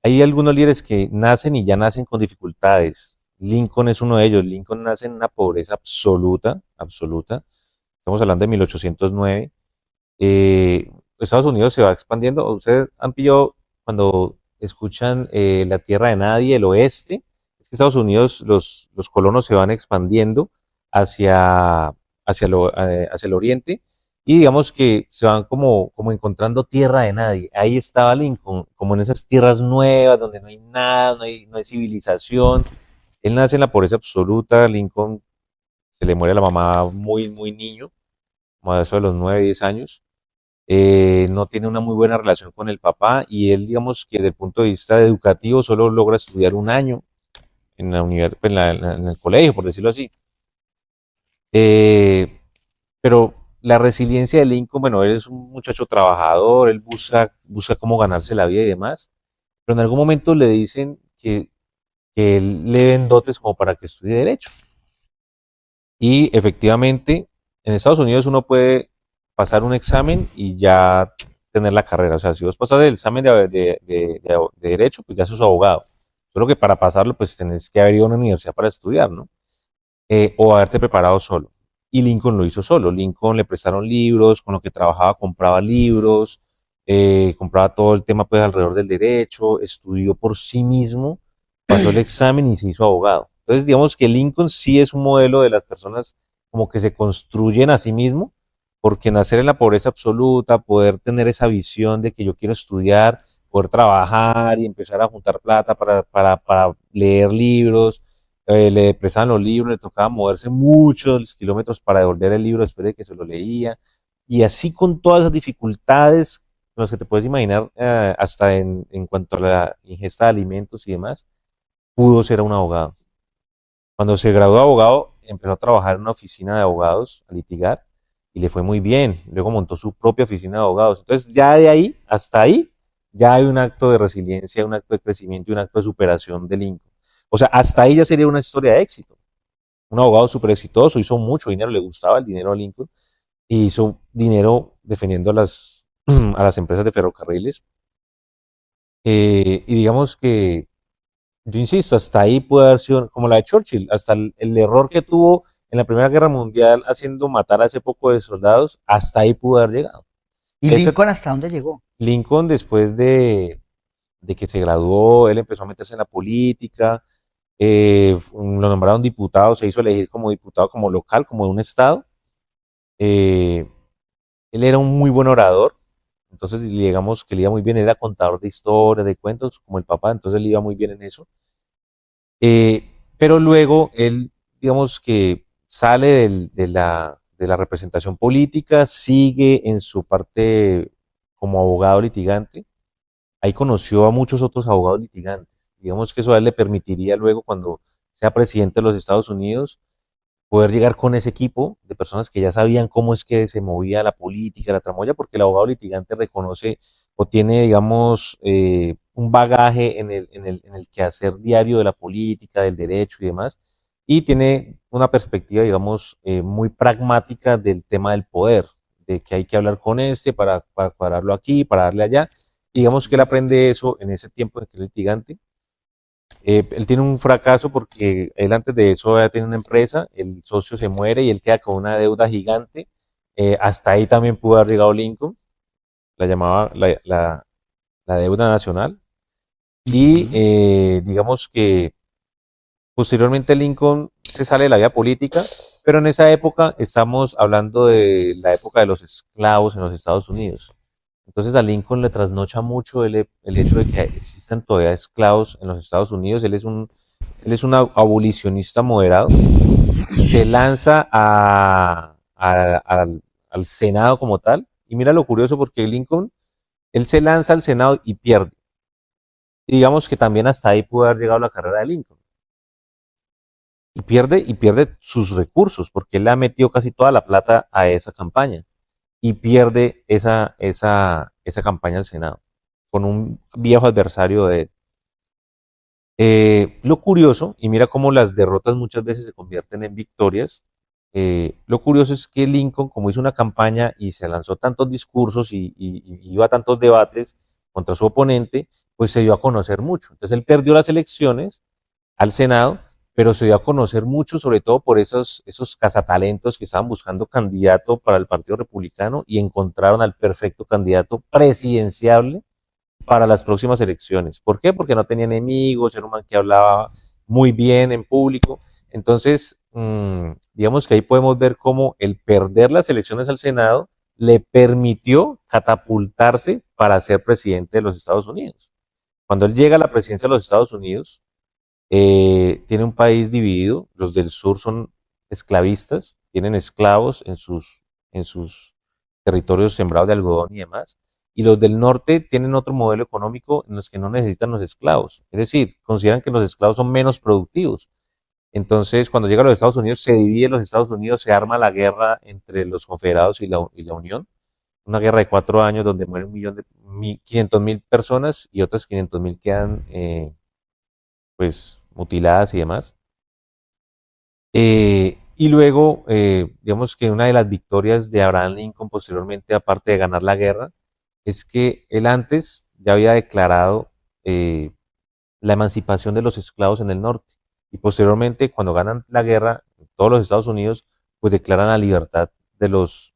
Hay algunos líderes que nacen y ya nacen con dificultades. Lincoln es uno de ellos. Lincoln nace en una pobreza absoluta, absoluta. Estamos hablando de 1809. Estados Unidos se va expandiendo. Ustedes han pillado cuando escuchan la tierra de nadie, el oeste. Es que Estados Unidos, los colonos se van expandiendo hacia, hacia el oriente y digamos que se van como encontrando tierra de nadie. Ahí estaba Lincoln, como en esas tierras nuevas donde no hay nada, no hay civilización. Él nace en la pobreza absoluta. Lincoln se le muere la mamá muy, muy niño, como a eso de los 9 10 años. No tiene una muy buena relación con el papá y él, digamos que desde el punto de vista educativo, solo logra estudiar un año en la en el colegio, por decirlo así. Eh, pero la resiliencia de Lincoln, bueno, él es un muchacho trabajador, él busca cómo ganarse la vida y demás, pero en algún momento le dicen que él le den dotes como para que estudie derecho. Y efectivamente, en Estados Unidos uno puede pasar un examen y ya tener la carrera. O sea, si vos pasas el examen de derecho, pues ya sos abogado. Solo que para pasarlo, pues tenés que haber ido a una universidad para estudiar, ¿no? O haberte preparado solo. Y Lincoln lo hizo solo. Lincoln le prestaron libros, con lo que trabajaba compraba libros, compraba todo el tema pues alrededor del derecho, estudió por sí mismo, pasó el examen y se hizo abogado. Entonces digamos que Lincoln sí es un modelo de las personas como que se construyen a sí mismo, porque nacer en la pobreza absoluta, poder tener esa visión de que yo quiero estudiar, poder trabajar y empezar a juntar plata para leer libros, le prestaban los libros, le tocaba moverse muchos kilómetros para devolver el libro después de que se lo leía. Y así con todas esas dificultades con las que te puedes imaginar, hasta en cuanto a la ingesta de alimentos y demás, pudo ser un abogado. Cuando se graduó de abogado, empezó a trabajar en una oficina de abogados, a litigar, y le fue muy bien. Luego montó su propia oficina de abogados. Entonces, ya de ahí hasta ahí, ya hay un acto de resiliencia, un acto de crecimiento y un acto de superación de Lincoln. O sea, hasta ahí ya sería una historia de éxito. Un abogado súper exitoso, hizo mucho dinero, le gustaba el dinero a Lincoln, y hizo dinero defendiendo a las empresas de ferrocarriles. Y digamos que, yo insisto, hasta ahí puede haber sido como la de Churchill, hasta el error que tuvo en la Primera Guerra Mundial haciendo matar a ese poco de soldados, hasta ahí pudo haber llegado. ¿Y Ese Lincoln hasta dónde llegó? Lincoln, después de que se graduó, él empezó a meterse en la política, lo nombraron diputado, se hizo elegir como diputado como local, como de un estado. Eh, Él era un muy buen orador, entonces digamos que le iba muy bien, era contador de historias, de cuentos, como el papá, entonces le iba muy bien en eso. Pero luego él, digamos que sale de la representación política, sigue en su parte como abogado litigante. Ahí conoció a muchos otros abogados litigantes. Digamos que eso a él le permitiría luego, cuando sea presidente de los Estados Unidos, poder llegar con ese equipo de personas que ya sabían cómo es que se movía la política, la tramoya, porque el abogado litigante reconoce o tiene, digamos, un bagaje en el quehacer diario de la política, del derecho y demás, y tiene una perspectiva, digamos, muy pragmática del tema del poder, de que hay que hablar con este para cuadrarlo aquí, para darle allá. Y digamos que él aprende eso en ese tiempo en que es litigante. Él tiene un fracaso porque él antes de eso ya tiene una empresa, el socio se muere y él queda con una deuda gigante. Hasta ahí también pudo haber llegado Lincoln, la llamaba la deuda nacional. Y Ujú. digamos que posteriormente Lincoln se sale de la vida política, pero en esa época estamos hablando de la época de los esclavos en los Estados Unidos. Entonces a Lincoln le trasnocha mucho el hecho de que existan todavía esclavos en los Estados Unidos. Él es un abolicionista moderado y se lanza al Senado como tal. Y mira lo curioso, porque Lincoln, él se lanza al Senado y pierde. Y digamos que también hasta ahí pudo haber llegado la carrera de Lincoln. Y pierde sus recursos, porque él le ha metido casi toda la plata a esa campaña. Y pierde esa campaña al Senado, con un viejo adversario de él. Lo curioso, y mira cómo las derrotas muchas veces se convierten en victorias, lo curioso es que Lincoln, como hizo una campaña y se lanzó tantos discursos y iba a tantos debates contra su oponente, pues se dio a conocer mucho. Entonces él perdió las elecciones al Senado, pero se dio a conocer mucho, sobre todo por esos cazatalentos que estaban buscando candidato para el Partido Republicano y encontraron al perfecto candidato presidenciable para las próximas elecciones. ¿Por qué? Porque no tenía enemigos, era un man que hablaba muy bien en público. Entonces, digamos que ahí podemos ver cómo el perder las elecciones al Senado le permitió catapultarse para ser presidente de los Estados Unidos. Cuando él llega a la presidencia de los Estados Unidos, tiene un país dividido, los del sur son esclavistas, tienen esclavos en sus territorios sembrados de algodón y demás, y los del norte tienen otro modelo económico en los que no necesitan los esclavos, es decir, consideran que los esclavos son menos productivos. Entonces, cuando llega a los Estados Unidos, se divide los Estados Unidos, se arma la guerra entre los confederados y la Unión, una guerra de 4 años donde mueren 500.000 personas y otras 500.000 quedan pues mutiladas y demás. Y luego, digamos que una de las victorias de Abraham Lincoln posteriormente, aparte de ganar la guerra, es que él antes ya había declarado la emancipación de los esclavos en el norte. Y posteriormente, cuando ganan la guerra, todos los Estados Unidos, pues declaran la libertad de los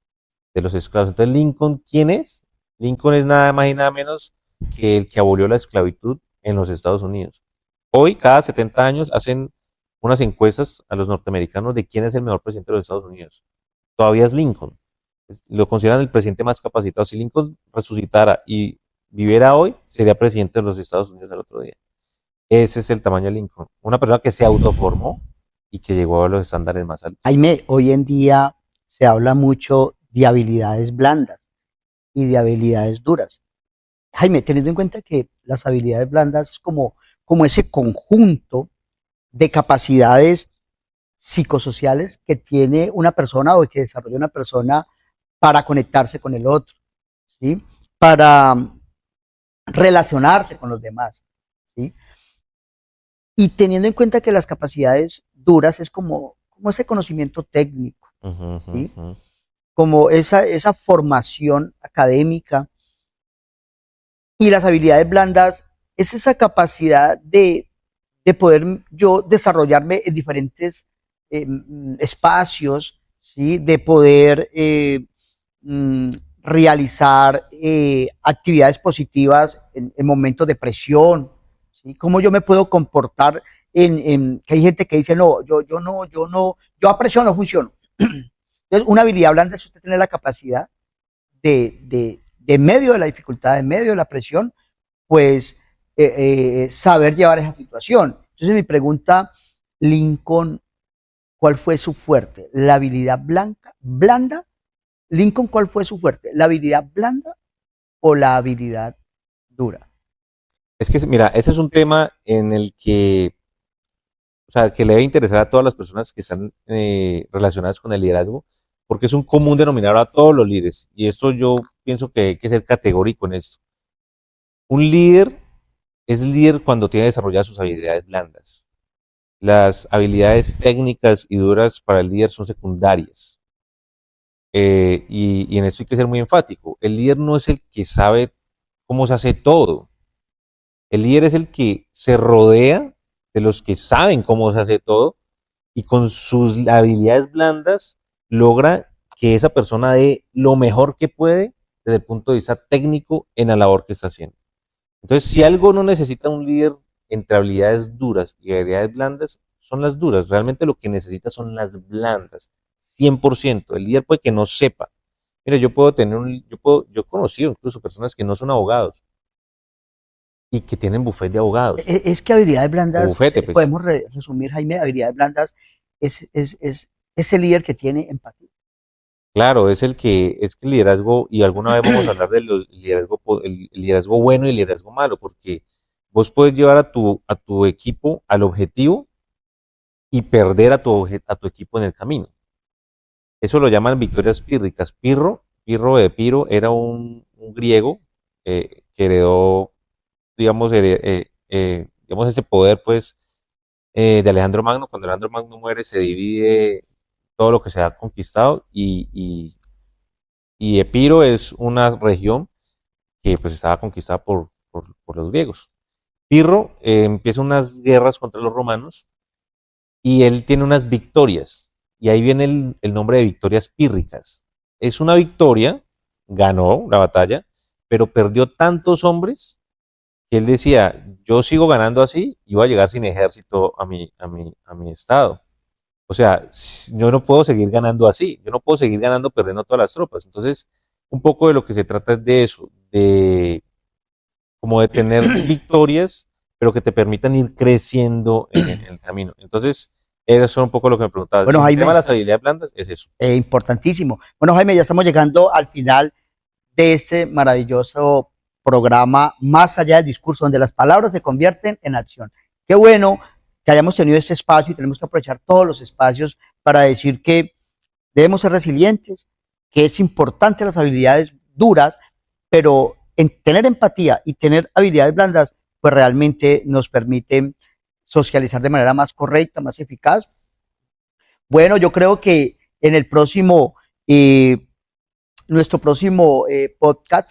esclavos. Entonces, Lincoln, ¿quién es? Lincoln es nada más y nada menos que el que abolió la esclavitud en los Estados Unidos. Hoy, cada 70 años, hacen unas encuestas a los norteamericanos de quién es el mejor presidente de los Estados Unidos. Todavía es Lincoln. Lo consideran el presidente más capacitado. Si Lincoln resucitara y viviera hoy, sería presidente de los Estados Unidos al otro día. Ese es el tamaño de Lincoln. Una persona que se autoformó y que llegó a los estándares más altos. Jaime, hoy en día se habla mucho de habilidades blandas y de habilidades duras. Jaime, teniendo en cuenta que las habilidades blandas es como ese conjunto de capacidades psicosociales que tiene una persona o que desarrolla una persona para conectarse con el otro, ¿sí? Para relacionarse con los demás, ¿sí? Y teniendo en cuenta que las capacidades duras es como ese conocimiento técnico, Ujú, ujú, ¿sí? ujú. Como esa formación académica, y las habilidades blandas es esa capacidad de poder yo desarrollarme en diferentes espacios, ¿sí? De poder mm, realizar actividades positivas en momentos de presión, ¿sí? Cómo yo me puedo comportar que hay gente que dice, no, yo a presión no funciono. Entonces, una habilidad blanda es usted tener la capacidad de medio de la dificultad, de medio de la presión, pues saber llevar esa situación. Entonces mi pregunta, Lincoln, ¿cuál fue su fuerte? ¿La habilidad blanda? Lincoln, ¿cuál fue su fuerte? ¿La habilidad blanda o la habilidad dura? Es que, mira, ese es un tema en el que, o sea, que le debe interesar a todas las personas que están relacionadas con el liderazgo, porque es un común denominador a todos los líderes. Y esto yo pienso que hay que ser categórico en esto. Un líder es líder cuando tiene desarrolladas sus habilidades blandas. Las habilidades técnicas y duras para el líder son secundarias. Y en esto hay que ser muy enfático. El líder no es el que sabe cómo se hace todo. El líder es el que se rodea de los que saben cómo se hace todo y con sus habilidades blandas logra que esa persona dé lo mejor que puede desde el punto de vista técnico en la labor que está haciendo. Entonces, si algo no necesita un líder entre habilidades duras y habilidades blandas, son las duras. Realmente lo que necesita son las blandas. 100%. El líder puede que no sepa. Mira, yo he conocido incluso personas que no son abogados y que tienen bufete de abogados Es que habilidades o blandas, bufete, pues. podemos resumir, Jaime, habilidades blandas es ese líder que tiene empatía. Claro, es que el liderazgo, y alguna vez vamos a hablar del liderazgo, el liderazgo bueno y el liderazgo malo, porque vos puedes llevar a tu equipo al objetivo y perder a a tu equipo en el camino. Eso lo llaman victorias pírricas. Pirro de Piro era un griego que heredó, digamos, digamos, ese poder, pues, de Alejandro Magno. Cuando Alejandro Magno muere, se divide todo lo que se ha conquistado y Epiro es una región que pues estaba conquistada por los griegos. Pirro empieza unas guerras contra los romanos y él tiene unas victorias. Y ahí viene el nombre de victorias pírricas. Es una victoria, ganó la batalla, pero perdió tantos hombres que él decía, yo sigo ganando así y voy a llegar sin ejército a mi estado. O sea, yo no puedo seguir ganando así, yo no puedo seguir ganando perdiendo todas las tropas. Entonces, un poco de lo que se trata es de eso, de como de tener victorias, pero que te permitan ir creciendo en el camino. Entonces, eso es un poco lo que me preguntabas. Bueno, El tema de Jaime, las habilidades blandas es eso. importantísimo. Bueno, Jaime, ya estamos llegando al final de este maravilloso programa, Más allá del discurso, donde las palabras se convierten en acción. Qué bueno que hayamos tenido este espacio y tenemos que aprovechar todos los espacios para decir que debemos ser resilientes, que es importante las habilidades duras, pero en tener empatía y tener habilidades blandas, pues realmente nos permiten socializar de manera más correcta, más eficaz. Bueno, yo creo que en el próximo, nuestro próximo podcast,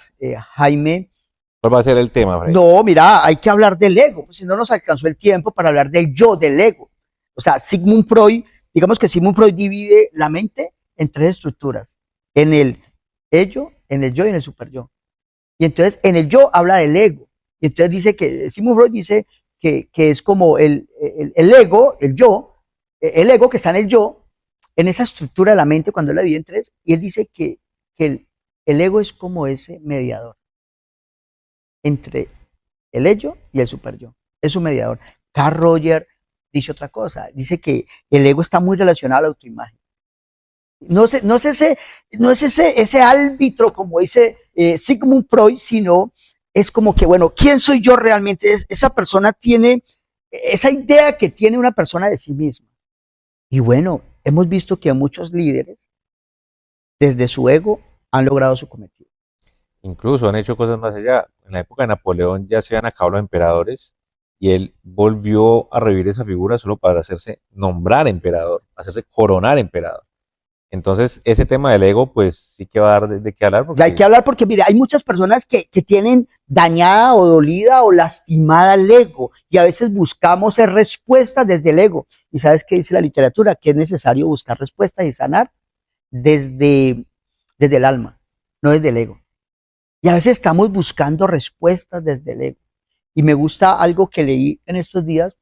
Jaime, ¿Cuál va a ser el tema, Freddy? no, mira, hay que hablar del ego, pues si no nos alcanzó el tiempo para hablar del yo, del ego. O sea, Sigmund Freud, digamos que Sigmund Freud divide la mente en tres estructuras, en el ello, en el yo y en el superyo. Y entonces en el yo habla del ego. Y entonces dice que, Sigmund Freud dice que es como el ego, el yo, el ego que está en el yo, en esa estructura de la mente cuando él la divide en tres, y él dice que el ego es como ese mediador entre el ello y el superyo. Es un mediador. Carl Roger dice otra cosa, dice que el ego está muy relacionado a la autoimagen. No es ese árbitro, como dice Sigmund Freud, sino es como que, bueno, ¿quién soy yo realmente? Esa persona tiene esa idea que tiene una persona de sí misma. Y bueno, hemos visto que muchos líderes, desde su ego, han logrado su cometido. Incluso han hecho cosas más allá. En la época de Napoleón ya se habían acabado los emperadores y él volvió a revivir esa figura solo para hacerse nombrar emperador, hacerse coronar emperador. Entonces, ese tema del ego, pues sí que va a dar de qué hablar Hay que porque hablar porque, mire, hay muchas personas que tienen dañada o dolida o lastimada el ego y a veces buscamos respuestas desde el ego. ¿Y sabes qué dice la literatura? Que es necesario buscar respuestas y sanar desde el alma, no desde el ego. Y a veces estamos buscando respuestas desde el ego. Y me gusta algo que leí en estos días,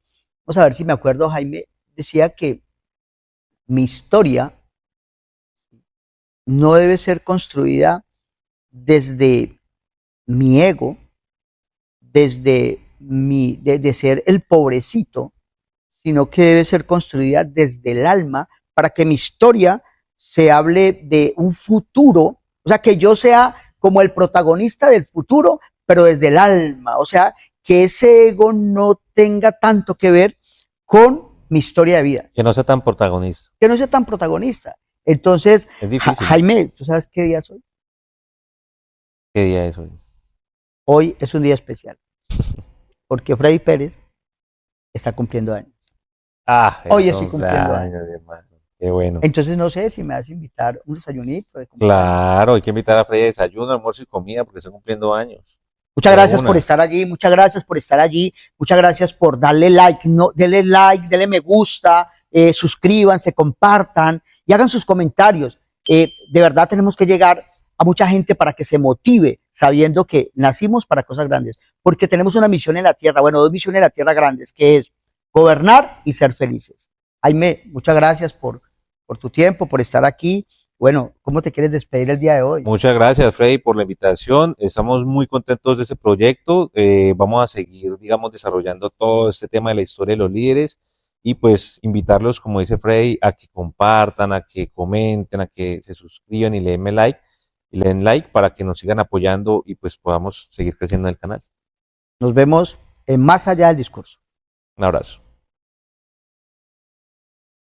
vamos a ver si me acuerdo, Jaime, decía que mi historia no debe ser construida desde mi ego, de ser el pobrecito, sino que debe ser construida desde el alma para que mi historia se hable de un futuro, o sea, que yo sea como el protagonista del futuro, pero desde el alma, o sea, que ese ego no tenga tanto que ver con mi historia de vida, que no sea tan protagonista. que no sea tan protagonista. Entonces, Es difícil, ¿no? Jaime, ¿tú sabes qué día es hoy? ¿Qué día es hoy? Hoy es un día especial, porque Freddy Pérez está cumpliendo años. Ah, Hoy el estoy cumpliendo años. cumpleaños, mi hermano. Qué bueno. Entonces no sé si me vas a invitar un desayunito de cumpleaños. Claro, hay que invitar a Freddy a desayuno, almuerzo y comida porque está cumpliendo años. Muchas De gracias por una. estar allí, muchas gracias por estar allí, muchas gracias por darle like, no, denle like, denle me gusta, suscríbanse, compartan y hagan sus comentarios. De verdad tenemos que llegar a mucha gente para que se motive sabiendo que nacimos para cosas grandes, porque tenemos una misión en la tierra, bueno, dos misiones en la tierra grandes, que es gobernar y ser felices. Jaime, muchas gracias por tu tiempo, por estar aquí. Bueno, ¿cómo te quieres despedir el día de hoy? Muchas gracias, Freddy, por la invitación. Estamos muy contentos de este proyecto. Vamos a seguir, digamos, desarrollando todo este tema de la historia de los líderes y pues invitarlos, como dice Freddy, a que compartan, a que comenten, a que se suscriban y le den like para que nos sigan apoyando y pues podamos seguir creciendo en el canal. Nos vemos más allá del discurso. Un abrazo.